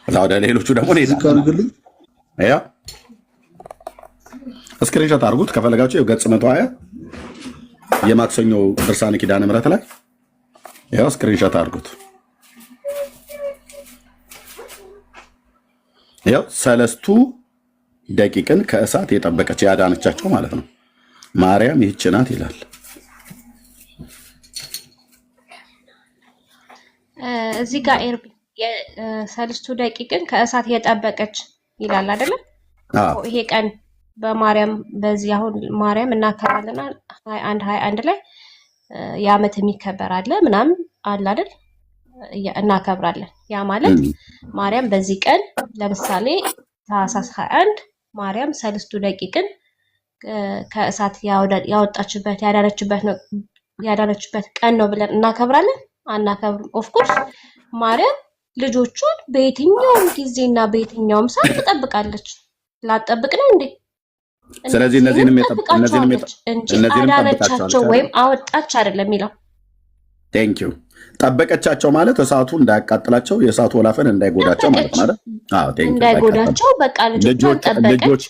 Speaker 1: እዛ ወደ ሌሎቹ ደግሞ ያ ስክሪንሾት አድርጉት ከፈለጋችሁ። የገጽ 120 የማክሰኞ ድርሳነ ኪዳነ ምሕረት ላይ ያው ስክሪንሾት አድርጉት። ያው ሰለስቱ ደቂቅን ከእሳት የጠበቀች ያዳነቻቸው ማለት ነው ማርያም ይህች ናት ይላል።
Speaker 7: እዚህ ጋር ኤርቢ ሰለስቱ ደቂቅን ከእሳት የጠበቀች ይላል አይደለ? ይሄ ቀን በማርያም በዚህ አሁን ማርያም እናከብራለና 21 ላይ የዓመት የሚከበር አለ ምናምን አለ አይደል? እናከብራለን። ያ ማለት ማርያም በዚህ ቀን ለምሳሌ ታኅሳስ 21 ማርያም ሰለስቱ ደቂቅን ከእሳት ያወጣችበት ያዳነችበት ቀን ነው ብለን እናከብራለን? አናከብርም። ኦፍኮርስ ማርያም ልጆቿን በየትኛውም ጊዜና በየትኛውም ሰዓት ትጠብቃለች። ላጠብቅ ነው እንዴ?
Speaker 1: ስለዚህ እነዚህንም
Speaker 7: አዳነቻቸው ወይም አወጣች አይደለም የሚለው።
Speaker 1: ቴንክ ዩ ጠበቀቻቸው ማለት እሳቱ እንዳያቃጥላቸው የእሳቱ ወላፈን እንዳይጎዳቸው ማለት ማለት
Speaker 7: እንዳይጎዳቸው በቃ ልጆቿን ጠበቀች።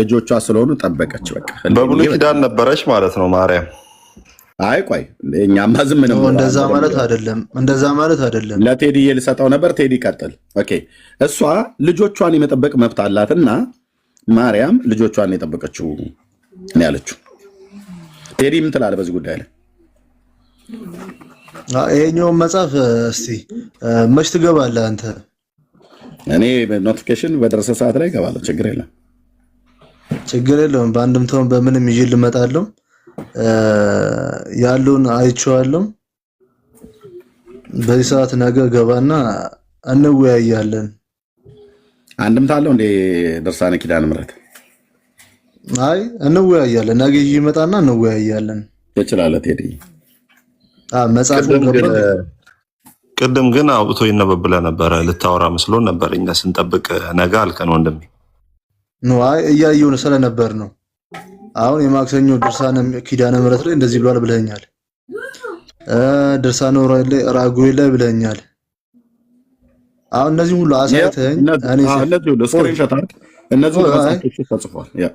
Speaker 1: ልጆቿ ስለሆኑ ጠበቀች። በቃ
Speaker 6: በብሉይ ኪዳን ነበረች ማለት ነው ማርያም።
Speaker 1: አይ ቆይ እኛማ ዝም ነው።
Speaker 8: እንደዛ ማለት አይደለም።
Speaker 1: ለቴዲዬ ልሰጠው ነበር። ቴዲ ቀጥል። ኦኬ እሷ ልጆቿን የመጠበቅ መብት አላትና ማርያም ልጆቿን የጠበቀችው ነው ያለችው። ቴዲ ምን ትላለህ በዚህ ጉዳይ ላይ?
Speaker 8: ይሄኛውን መጽሐፍ እስቲ መች ትገባለህ አንተ?
Speaker 1: እኔ ኖቲፊኬሽን በደረሰ ሰዓት ላይ እገባለሁ። ችግር የለም፣
Speaker 8: ችግር የለውም። በአንድም ተውን በምንም ይዤ ልመጣለሁ። ያለውን አይቼዋለሁ። በዚህ ሰዓት ነገ ገባና እንወያያለን።
Speaker 1: አንድምታ አለው እንደ ድርሳነ ኪዳነ ምሕረት?
Speaker 8: አይ እንወያያለን። ነገ ይዤ እመጣና እንወያያለን።
Speaker 1: ትችላለህ ቴዲ።
Speaker 8: መጽሐፉ
Speaker 6: ቅድም ግን አውጥቶ ይነበብ ብለህ ነበረ፣ ልታወራ መስሎን ነበር። እኛ ስንጠብቅ ነገ አልከን ወንድሜ።
Speaker 8: አይ እያየሁ ስለነበር ነው። አሁን የማክሰኞ ድርሳነ ኪዳነ ምሕረት ላይ እንደዚህ ብሏል ብለኛል። ድርሳነ ራጉኤል ላይ ብለኛል። አሁን እነዚህ ሁሉ አሳይተኝ
Speaker 1: እነዚህ ሁሉ ስክሪንሾት አድርግ። እነዚህ ሁሉ መጽሐፎች ተጽፏል። ያ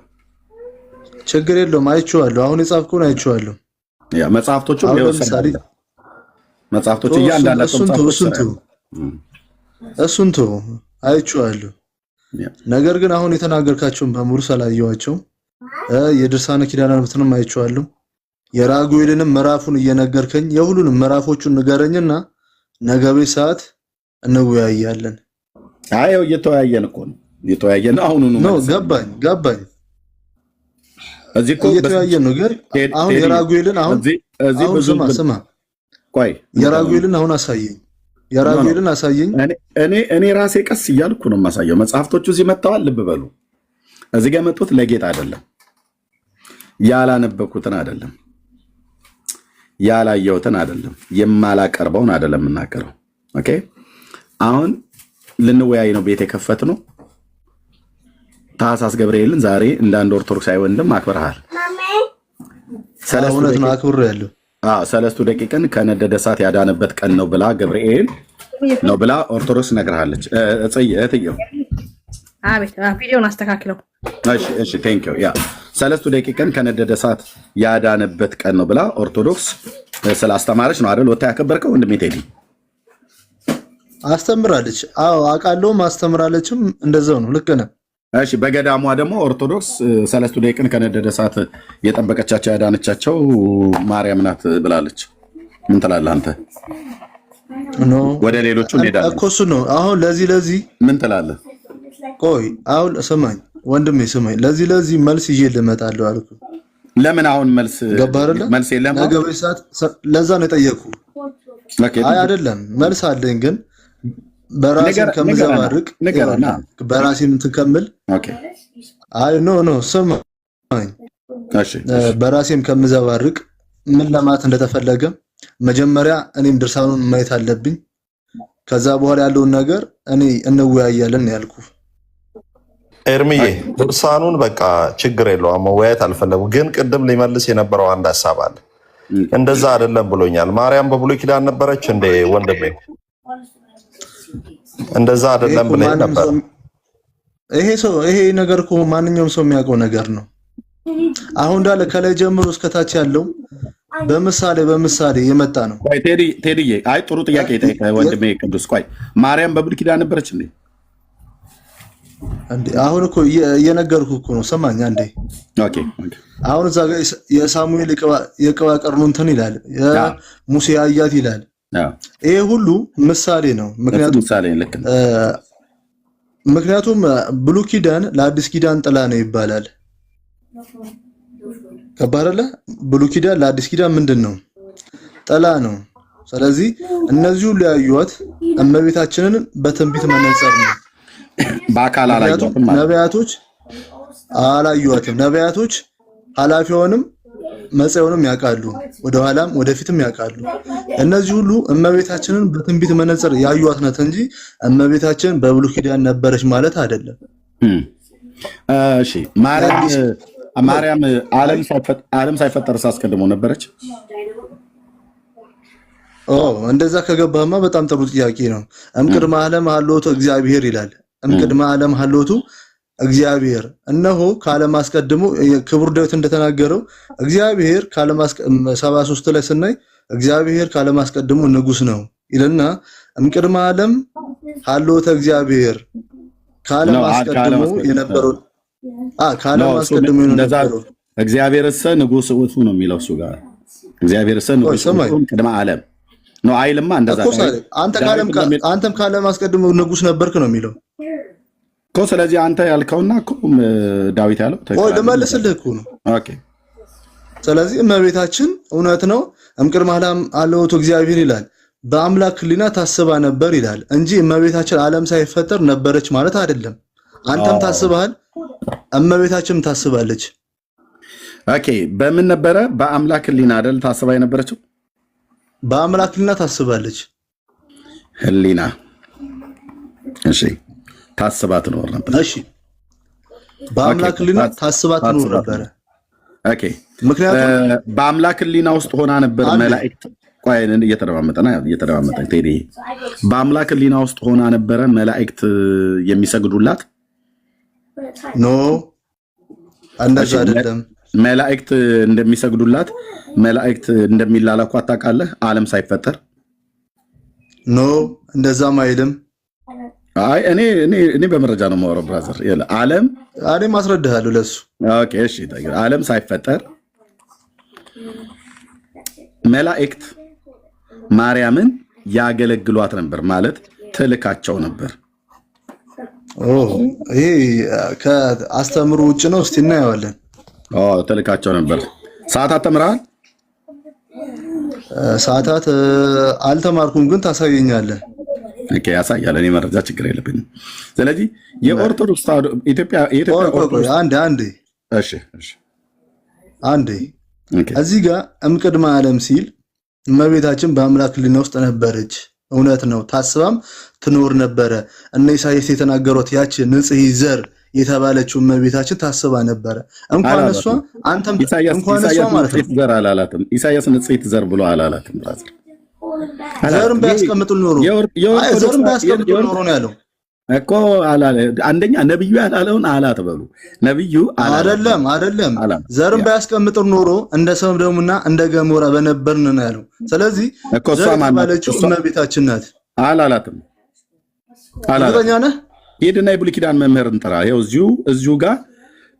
Speaker 8: ችግር የለውም። አይቼዋለሁ። አሁን የጻፍኩን አይቼዋለሁ።
Speaker 1: ያ መጽሐፍቶቹ መጽሐፍቶቹ እያንዳንዳቸው
Speaker 8: እሱን ተው አይቼዋለሁ። ነገር ግን አሁን የተናገርካቸውን በሙሉ ስላየኋቸው የድርሳነ ኪዳነ ምሕረትንም አይቼዋለሁ። የራጉኤልንም ምዕራፉን እየነገርከኝ የሁሉንም ምዕራፎቹን ንገረኝና ነገ ቤት ሰዓት እንወያያለን።
Speaker 1: አይ እየተወያየን እኮ ነው። እየተወያየን አሁኑኑ
Speaker 8: ነው። ገባኝ።
Speaker 1: እዚህ እኮ
Speaker 8: እየተወያየን ነው። ግን አሁን የራጉኤልን አሁን ስማ
Speaker 1: ቆይ
Speaker 8: የራጉኤልን አሁን አሳየኝ። የራጉኤልን አሳየኝ።
Speaker 1: እኔ ራሴ ቀስ እያልኩ ነው የማሳየው። መጽሐፍቶቹ እዚህ መጥተዋል። ልብ በሉ። እዚህ ጋር መጡት ለጌጥ አይደለም፣ ያላነበኩትን አይደለም፣ ያላየሁትን አይደለም፣ የማላቀርበውን አይደለም የምናገረው። ኦኬ አሁን ልንወያይ ነው። ቤት የከፈት ነው። ታኅሳስ ገብርኤልን ዛሬ እንደ አንድ ኦርቶዶክሳዊ ወንድም አክብረሃል።
Speaker 8: እውነት ነው፣ አክብሬያለሁ።
Speaker 1: ሰለስቱ ደቂቅን ከነደደ እሳት ያዳነበት ቀን ነው ብላ ገብርኤል ነው ብላ ኦርቶዶክስ ነግርሃለች። እትየው
Speaker 4: አቤት፣ ቪዲዮን አስተካክለው።
Speaker 1: እሺ ቴንክ ዩ። ያ ሰለስቱ ደቂቅን ከነደደ እሳት ያዳነበት ቀን ነው ብላ ኦርቶዶክስ ስላስተማረች ነው አይደል? ወታ ያከበርከው ወንድሜ ቴዲ
Speaker 8: አስተምራለች። አዎ አውቃለሁም፣ አስተምራለችም። እንደዛው ነው። ልክ ነህ።
Speaker 1: እሺ በገዳሟ ደግሞ ኦርቶዶክስ ሰለስቱ ደቂቅን ከነደደ እሳት የጠበቀቻቸው ያዳነቻቸው ማርያም ናት ብላለች። ምን ትላለህ አንተ? ወደ ሌሎቹ እንሄዳለን
Speaker 8: እኮ እሱ ነው። አሁን ለዚህ
Speaker 1: ምን ትላለህ?
Speaker 8: ቆይ አሁን ስማኝ ወንድሜ ስማኝ። ለዚህ መልስ ይዤ ልመጣለሁ አልኩ።
Speaker 1: ለምን አሁን መልስ የለም?
Speaker 8: ነገ በሰዓት ለዛ ነው የጠየኩህ። አይ አይደለም መልስ አለኝ፣ ግን በራሴም ከምዘባርቅ በራሴም እንትን ከምል አይ ኖ ስማኝ። በራሴም ከምዘባርቅ ምን ለማለት እንደተፈለገ መጀመሪያ እኔም ድርሳኑን ማየት አለብኝ። ከዛ በኋላ ያለውን ነገር እኔ እንወያያለን ያልኩ።
Speaker 6: ኤርሚዬ ድርሳኑን በቃ ችግር የለውም መወያየት አልፈለጉም። ግን ቅድም ሊመልስ የነበረው አንድ ሀሳብ አለ። እንደዛ አይደለም ብሎኛል። ማርያም በብሉይ ኪዳን ነበረች እንደ ወንድሜ? እንደዛ አይደለም ብለህ ነበር።
Speaker 8: ይሄ ነገር እኮ ማንኛውም ሰው የሚያውቀው ነገር ነው። አሁን እንዳለ ከላይ ጀምሮ እስከታች ያለው በምሳሌ የመጣ ነው።
Speaker 1: ቆይ ቴዲዬ፣ አይ ጥሩ ጥያቄ ጠይቀህ ወንድሜ ቅዱስ። ቆይ ማርያም በብሉይ ኪዳን ነበረች እንዴ?
Speaker 8: አሁን እኮ እየነገርኩህ እኮ ነው። ሰማኝ አንዴ። አሁን እዛ ጋር የሳሙኤል የቅባ ቀርኑ እንትን ይላል፣ የሙሴ አያት ይላል። ይሄ ሁሉ ምሳሌ ነው። ምክንያቱም ብሉይ ኪዳን ለአዲስ ኪዳን ጥላ ነው ይባላል። ከባረለ ብሉይ ኪዳን ለአዲስ ኪዳን ምንድን ነው? ጥላ ነው። ስለዚህ እነዚህ ሁሉ ያዩት እመቤታችንን በትንቢት መነጽር ነው።
Speaker 1: በአካል አላዩዋትም።
Speaker 8: ነቢያቶች አላዩዋትም። ነቢያቶች ኃላፊውንም መጽኤውንም ያውቃሉ፣ ወደኋላም ወደፊትም ያውቃሉ። እነዚህ ሁሉ እመቤታችንን በትንቢት መነጽር ያዩዋት ናት እንጂ እመቤታችን በብሉይ ኪዳን ነበረች ማለት አይደለም።
Speaker 1: እሺ ማርያም ዓለም ሳይፈጠር አስቀድሞ ነበረች?
Speaker 8: እንደዛ ከገባህማ በጣም ጥሩ ጥያቄ ነው። እምቅድመ ዓለም ሀሎቱ እግዚአብሔር ይላል። እምቅድመ ዓለም ሀሎቱ እግዚአብሔር፣ እነሆ ከዓለም አስቀድሞ ክቡር ዳዊት እንደተናገረው እግዚአብሔር ከዓለም 73 ላይ ስናይ እግዚአብሔር ከዓለም አስቀድሞ ንጉስ ነው ይልና እምቅድመ ዓለም ሀሎተ እግዚአብሔር ከዓለም አስቀድሞ የነበረው ከዓለም አስቀድሞ የነበረው
Speaker 1: እግዚአብሔርሰ ንጉሥ ውእቱ ነው የሚለው እሱ ጋር እግዚአብሔርሰ ንጉሥ ውእቱ ቅድመ ዓለም ነው አይልማ እንደዛ
Speaker 8: አንተም ካለም አስቀድሞ ንጉሥ ነበርክ ነው የሚለው
Speaker 1: እኮ። ስለዚህ አንተ ያልከውና እኮ ዳዊት ያለው
Speaker 8: ልመልስልህ እኮ ነው።
Speaker 1: ኦኬ።
Speaker 8: ስለዚህ እመቤታችን እውነት ነው እምቅድመ ዓለም አለውቱ እግዚአብሔር ይላል በአምላክ ሕሊና ታስባ ነበር ይላል እንጂ እመቤታችን ዓለም ሳይፈጠር ነበረች ማለት አይደለም። አንተም ታስበሃል፣ እመቤታችንም ታስባለች።
Speaker 1: ኦኬ። በምን ነበረ? በአምላክ ሕሊና አይደል ታስባ የነበረችው?
Speaker 8: በአምላክ ሕሊና ታስባለች።
Speaker 1: ሕሊና እሺ፣ ታስባ ትኖር ነበር።
Speaker 8: እሺ፣ በአምላክ ሕሊና ታስባ ትኖር ነበር።
Speaker 1: ኦኬ። ምክንያቱም በአምላክ ሕሊና ውስጥ ሆና ነበር መላእክት ቆይን እየተደማመጠ ቴዲ በአምላክ ሕሊና ውስጥ ሆና ነበረ መላእክት የሚሰግዱላት
Speaker 8: ኖ እንደዛ አይደለም።
Speaker 1: መላእክት እንደሚሰግዱላት መላእክት እንደሚላላኩ አታውቃለህ? ዓለም ሳይፈጠር
Speaker 8: ኖ እንደዛም አይልም።
Speaker 1: አይ እኔ በመረጃ ነው የማወራው ብራዘር። ዓለም
Speaker 8: እኔ ማስረዳሃለሁ ለሱ።
Speaker 1: ኦኬ እሺ። ዓለም ሳይፈጠር መላእክት ማርያምን ያገለግሏት ነበር ማለት ትልካቸው ነበር።
Speaker 8: ይሄ ከአስተምሮ ውጭ ነው። እስቲ እናየዋለን።
Speaker 1: ትልካቸው ነበር። ሰዓታት ተምረሃል?
Speaker 8: ሰዓታት አልተማርኩም፣ ግን ታሳየኛለህ።
Speaker 1: ኦኬ ያሳያል። እኔ መረጃ ችግር የለብኝም። ስለዚህ የኦርቶዶክስ ተዋሕዶ ኢትዮጵያ
Speaker 8: አንዴ
Speaker 1: እሺ
Speaker 8: አንዴ እዚህ ጋር እምቅድመ ዓለም ሲል እመቤታችን በአምላክ ሕሊና ውስጥ ነበረች። እውነት ነው። ታስባም ትኖር ነበረ። እነ ኢሳይያስ የተናገሩት ያቺ ንጽሕ ዘር የተባለችው እመቤታችን ታስባ ነበረ። እንኳን እሷ አንተም እንኳን እሷ ማለት ነው
Speaker 1: ዘር አላላትም። ኢሳይያስ ንጽሕት ዘር ብሎ አላላትም።
Speaker 8: ዘርም ቢያስቀምጥ ኖሮ ዘርም ቢያስቀምጥ ኖሮ ነው ያለው
Speaker 1: እኮ አላለ። አንደኛ ነብዩ ያላለውን አላት በሉ። ነብዩ
Speaker 8: አይደለም ዘርም ባያስቀምጥ ኖሮ እንደ ሰዶምና እንደ ገሞራ በነበርን ነው ያለው። ስለዚህ
Speaker 1: እኮ እሷ ማለችው
Speaker 8: እመቤታችን ናት
Speaker 1: አላላትም። እርግጠኛ ነህ? ሂድና የብሉይ ኪዳን መምህርን ጥራ። ይኸው እዚሁ ጋር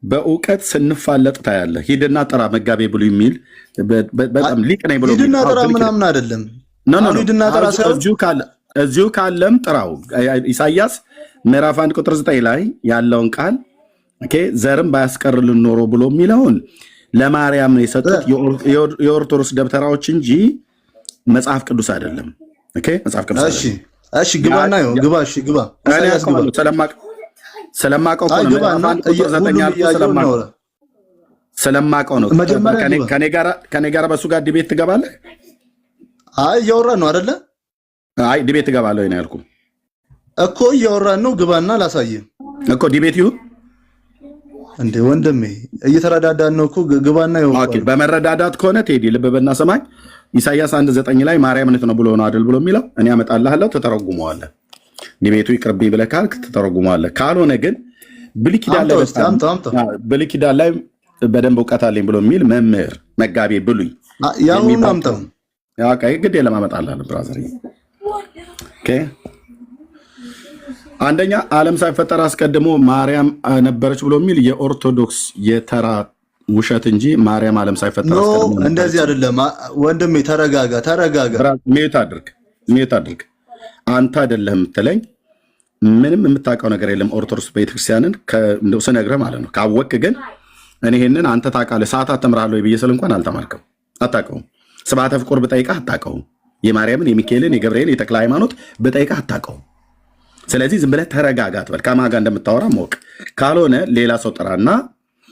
Speaker 1: በእውቀት ስንፋለጥ ታያለህ። ሂድና ጥራ መጋቤ ብሉይ የሚል በጣም ሊቅ ነኝ ብሎ
Speaker 8: ሂድና ጥራ ምናምን አይደለም። ሂድና ጥራ
Speaker 1: እዚሁ ካለም ጥራው። ኢሳይያስ ምዕራፍ 1 ቁጥር 9 ላይ ያለውን ቃል ዘርም ባያስቀርልን ኖሮ ብሎ የሚለውን ለማርያም ነው የሰጡት የኦርቶዶክስ ደብተራዎች እንጂ መጽሐፍ ቅዱስ አይደለም። መጽሐፍ ቅዱስ አይደለም።
Speaker 8: እሺ ግባና ነው ግባ። እሺ ግባ። ኢሳይያስ ግባ።
Speaker 1: ስለማቀው ነው ስለማቀው ነው። ከኔ ጋር በሱ ጋር ዲቤት ትገባለህ?
Speaker 8: አይ እያወራን ነው አይደለ?
Speaker 1: አይ ዲቤት ትገባለህ ወይ ነው ያልኩህ
Speaker 8: እኮ። እያወራን ነው። ግባና ላሳየህ
Speaker 1: እኮ። ዲቤት ይሁን
Speaker 8: እንዴ ወንድሜ፣ እየተረዳዳን ነው እኮ። ግባና ይሁን።
Speaker 1: ኦኬ። በመረዳዳት ከሆነ ቴዲ ልብ በልና ሰማኝ። ኢሳይያስ 1:9 ላይ ማርያም ነው ብሎ ነው አይደል ብሎ የሚለው እኔ አመጣልሃለሁ፣ ተተረጉመዋለህ። ዲቤቱ ይቅርብኝ ብለህ ካልክ ተተረጉመዋለህ። ካልሆነ ግን ብሉይ ኪዳን ላይ በደንብ እውቀት አለኝ ብሎ የሚል መምህር መጋቤ ብሉይ
Speaker 8: ያሁን አምጣው።
Speaker 1: ኦኬ ግድ የለም አመጣልሃለሁ ብራዘር። ኦኬ አንደኛ ዓለም ሳይፈጠር አስቀድሞ ማርያም ነበረች ብሎ የሚል የኦርቶዶክስ የተራ ውሸት እንጂ ማርያም ዓለም ሳይፈጠር አስቀድሞ
Speaker 8: እንደዚህ አይደለም። ወንድሜ ተረጋጋ።
Speaker 1: ሚዩት አድርግ። አንተ አይደለህም የምትለኝ። ምንም የምታውቀው ነገር የለም ኦርቶዶክስ ቤተክርስቲያንን እንደው ስነግርህ ማለት ነው። ካወቅህ ግን እኔ ይሄንን አንተ ታውቃለህ። ሰዓታት ተምራለህ ብዬ ስል እንኳን አልተማርከም፣ አታውቀውም። ስብሐተ ፍቁር ብጠይቅህ አታውቀውም። የማርያምን የሚካኤልን የገብርኤልን የተክለ ሃይማኖት ብጠይቅህ አታውቀውም። ስለዚህ ዝም ብለህ ተረጋጋ ትበል። ከማን ጋር እንደምታወራ ማወቅ ካልሆነ ሌላ ሰው ጥራና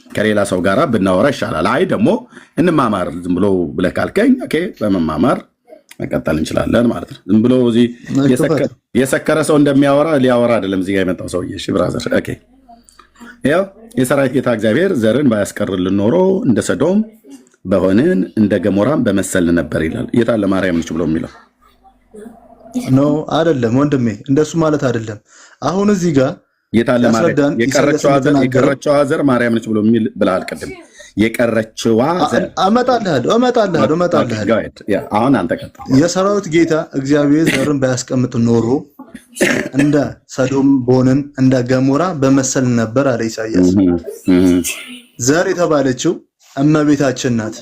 Speaker 1: ከሌላ ሰው ጋር ብናወራ ይሻላል። አይ ደግሞ እንማማር ዝም ብሎ ብለህ ካልከኝ ኦኬ፣ በመማማር መቀጠል እንችላለን ማለት ነው። ዝም ብሎ እዚህ የሰከረ ሰው እንደሚያወራ ሊያወራ አይደለም እዚህ ጋር የመጣው ሰውዬ። እሺ ብራዘር፣ ኦኬ። ያው የሰራዊት ጌታ እግዚአብሔር ዘርን ባያስቀርልን ኖሮ እንደ ሰዶም በሆንን እንደ ገሞራም በመሰልን ነበር ይላል። የታለ ማርያም ነች ብሎ የሚለው
Speaker 8: ኖ አይደለም ወንድሜ፣ እንደሱ ማለት አይደለም። አሁን እዚህ ጋር
Speaker 1: የታለ ማርያም የቀረችዋ ዘር ማርያም ነች ብሎ የሚል ብለሃል ቅድም። የቀረችዋ ዘር
Speaker 8: እመጣልሃለሁ።
Speaker 1: አሁን አንተ ቀጥል።
Speaker 8: የሰራዊት ጌታ እግዚአብሔር ዘርን ባያስቀምጥ ኖሮ እንደ ሰዶም በሆንን እንደ ገሞራ በመሰልን ነበር አለ ኢሳይያስ። ዘር የተባለችው እመቤታችን ናት።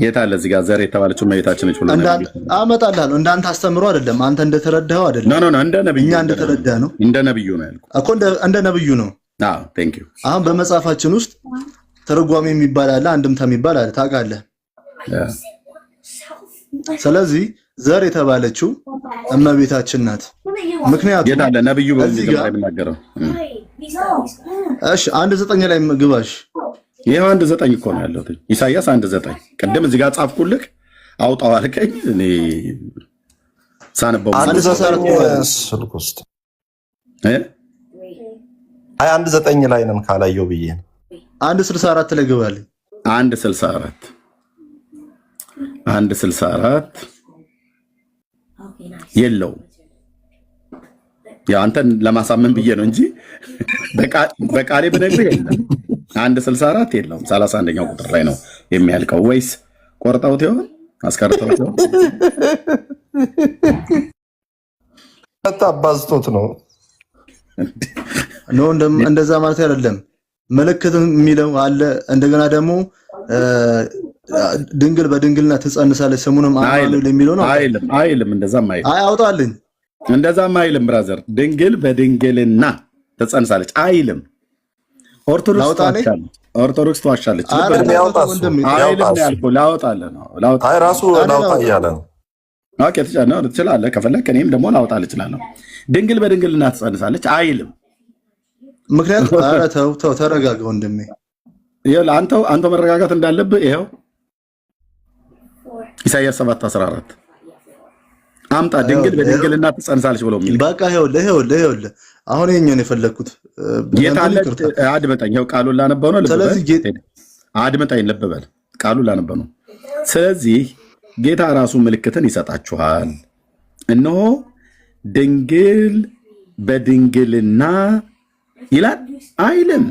Speaker 1: የት አለ እዚህ ጋር ዘር የተባለችው እመቤታችን ነች ብሎ
Speaker 8: አመጣልሃለሁ። እንዳንተ አስተምሮ አይደለም፣ አንተ እንደተረዳኸው አይደለም።
Speaker 1: ኖ እንደ ነብዩ
Speaker 8: እኛ እንደተረዳህ ነው።
Speaker 1: እንደ ነብዩ ነው ያልኩት
Speaker 8: እኮ እንደ ነብዩ ነው።
Speaker 1: አዎ ቴንክ ዩ።
Speaker 8: አሁን በመጽሐፋችን ውስጥ ትርጓሜ የሚባል አለ፣ አንድምታ የሚባል አለ። ታውቃለህ? ስለዚህ ዘር የተባለችው እመቤታችን ናት። ምክንያቱም
Speaker 1: የት አለ ነብዩ በዚህ ጋር የሚናገረው?
Speaker 8: እሺ 1:9 ላይ ግባሽ።
Speaker 1: ይሄው 1:9 እኮ ነው ያለው ኢሳይያስ 1:9። ቅድም እዚህ ጋር ጻፍኩልህ አውጣው አልከኝ። እኔ ሳነበው
Speaker 6: 1:9 ላይ ነን ካላየው ብዬ
Speaker 8: 1:64 ላይ ግባልኝ።
Speaker 1: 1:64 የለውም። ያው አንተን ለማሳመን ብዬ ነው እንጂ በቃሌ ብነግርህ የለም። 1:64 የለውም። 31ኛው ቁጥር ላይ ነው የሚያልቀው። ወይስ ቆርጠውት ይሆን አስቀርተውት ይሆን?
Speaker 6: አባዝቶት ነው
Speaker 8: ነው እንደዛ ማለት አይደለም። ምልክት የሚለው አለ። እንደገና ደግሞ ድንግል በድንግልና ትጸንሳለች ስሙንም አማኑኤል የሚለው ነው።
Speaker 1: አይልም። እንደዛም አይልም።
Speaker 8: አውጣልኝ።
Speaker 1: እንደዛም አይልም ብራዘር። ድንግል በድንግልና ትጸንሳለች አይልም። ኦርቶዶክስ ትዋሻለች። ላውጣልህ ነው።
Speaker 6: ራሱ ላውጣ እያለ ነው።
Speaker 1: ኦኬ ትችላለህ ከፈለክ፣ እኔም ደግሞ ላውጣልህ እችላለሁ። ድንግል በድንግልና ትጸንሳለች አይልም።
Speaker 8: ምክንያቱም ኧረ ተው ተረጋጋ ወንድሜ።
Speaker 1: ይኸውልህ አንተው መረጋጋት እንዳለብህ ይኸው ኢሳይያስ 7:14 አምጣ። ድንግል በድንግልና ትጸንሳለች ብሎ የሚል
Speaker 8: በቃ ይኸውልህ አሁን ይሄኛውን የፈለኩት
Speaker 1: አድመጠኝ። ይኸው ቃሉን ላነበው ነው። አድመጠኝ፣ ልብ በል ቃሉን ላነበው ነው። ስለዚህ ጌታ ራሱ ምልክትን ይሰጣችኋል፣ እነሆ ድንግል በድንግልና ይላል አይልም።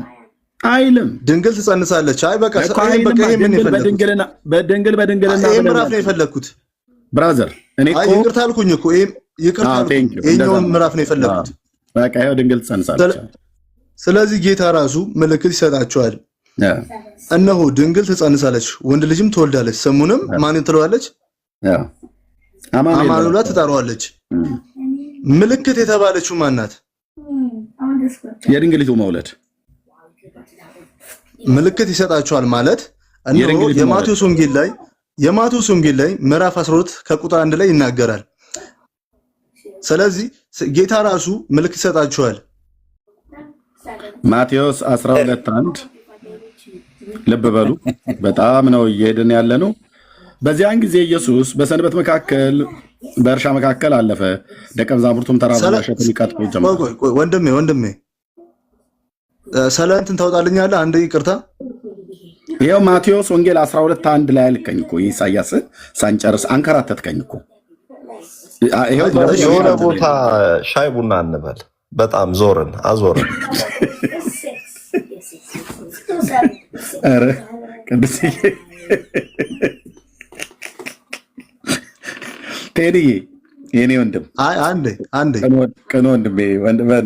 Speaker 8: ድንግል ትጸንሳለች። አይ በቃ
Speaker 1: በድንግል በድንግልና
Speaker 8: ምዕራፍ ነው የፈለኩት
Speaker 1: ብራዘር። እኔ እኮ
Speaker 8: ይቅርታ አልኩኝ እኮ ይቅርታ አልኩኝ። ይሄኛውን ምዕራፍ ነው የፈለኩት።
Speaker 1: በቃ ይኸው ድንግል ትጸንሳለች።
Speaker 8: ስለዚህ ጌታ ራሱ ምልክት ይሰጣችኋል፣ እነሆ ድንግል ትጸንሳለች፣ ወንድ ልጅም ትወልዳለች፣ ስሙንም ማን ትለዋለች? አማኑኤል ትጠራዋለች። ምልክት የተባለችው ማናት?
Speaker 1: የድንግሊቱ መውለድ።
Speaker 8: ምልክት ይሰጣችኋል ማለት እነሆ የማቴዎስ ወንጌል ላይ ምዕራፍ 12 ከቁጥር 1 ላይ ይናገራል። ስለዚህ ጌታ ራሱ ምልክት ይሰጣችኋል።
Speaker 1: ማቴዎስ 12:1 ልብ በሉ። በጣም ነው እየሄድን ያለ ነው። በዚያን ጊዜ ኢየሱስ በሰንበት መካከል በእርሻ መካከል አለፈ። ደቀ መዛሙርቱም ተራበው እሸቱን ይቀጥፉ ጀመሩ።
Speaker 8: ወንድሜ ስለ እንትን ታውጣልኛለህ? አንድ ይቅርታ።
Speaker 1: ይኸው ማቴዎስ ወንጌል 12:1 ላይ አልከኝ እኮ ኢሳይያስ ሳንጨርስ አንከራተትከኝ እኮ።
Speaker 6: የሆነ ቦታ ሻይ ቡና እንበል። በጣም አዞርን።
Speaker 1: ኧረ ቅዱስዬ ቴዲዬ የኔ ወንድም
Speaker 8: አንዴ
Speaker 1: ቅኑ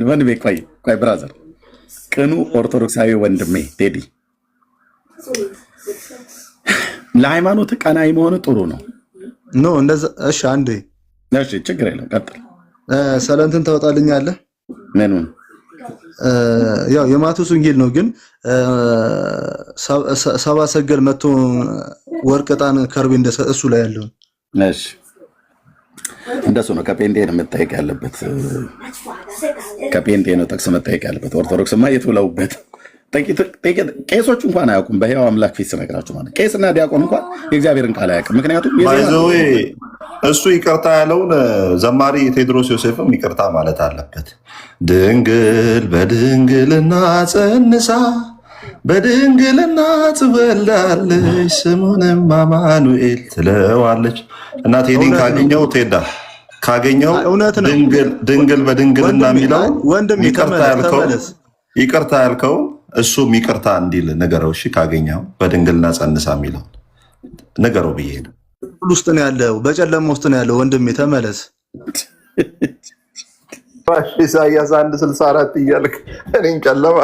Speaker 1: ወንድሜ ቆይ ብራዘር፣ ቅኑ ኦርቶዶክሳዊ ወንድሜ ቴዲ፣ ለሃይማኖት ቀናይ መሆን ጥሩ ነው።
Speaker 8: እንደዛ እሺ፣ አንዴ
Speaker 1: እሺ፣ ችግር የለም ቀጥል።
Speaker 8: ስለ እንትን ታወጣልኛለህ?
Speaker 1: ምኑን?
Speaker 8: ያው የማቴዎስ ወንጌል ነው፣ ግን ሰባ ሰገል መጥቶ ወርቅ፣ ዕጣን፣ ከርቤ እሱ ላይ ያለው
Speaker 1: እሺ፣ እንደሱ ነው። ከጴንጤ ነው መጠየቅ ያለበት። ከጴንጤ ነው ጥቅስ መጠየቅ ያለበት። ኦርቶዶክስማ የትውለውበት ቄሶች እንኳን አያውቁም። በሕያው አምላክ ፊት ስነግራችሁ ማለት ቄስና ዲያቆን እንኳን የእግዚአብሔርን ቃል አያውቅም። ምክንያቱም
Speaker 6: እሱ ይቅርታ ያለውን ዘማሪ ቴዎድሮስ ዮሴፍም ይቅርታ ማለት አለበት። ድንግል በድንግልና ጸንሳ በድንግልና ትወልዳለች ስሙንም አማኑኤል ትለዋለች። እና ቴዲን ካገኘው ድንግል በድንግልና የሚለው ይቅርታ ያልከው እሱም ይቅርታ እንዲል ነገረው። እሺ ካገኘው በድንግልና ጸንሳ የሚለው ነገረው ብዬ ነው።
Speaker 8: ውስጥ ነው ያለው፣ በጨለማ ውስጥ ነው ያለው። ወንድሜ ተመለስ።
Speaker 6: ኢሳይያስ 1:64 እያልክ እኔን ጨለማ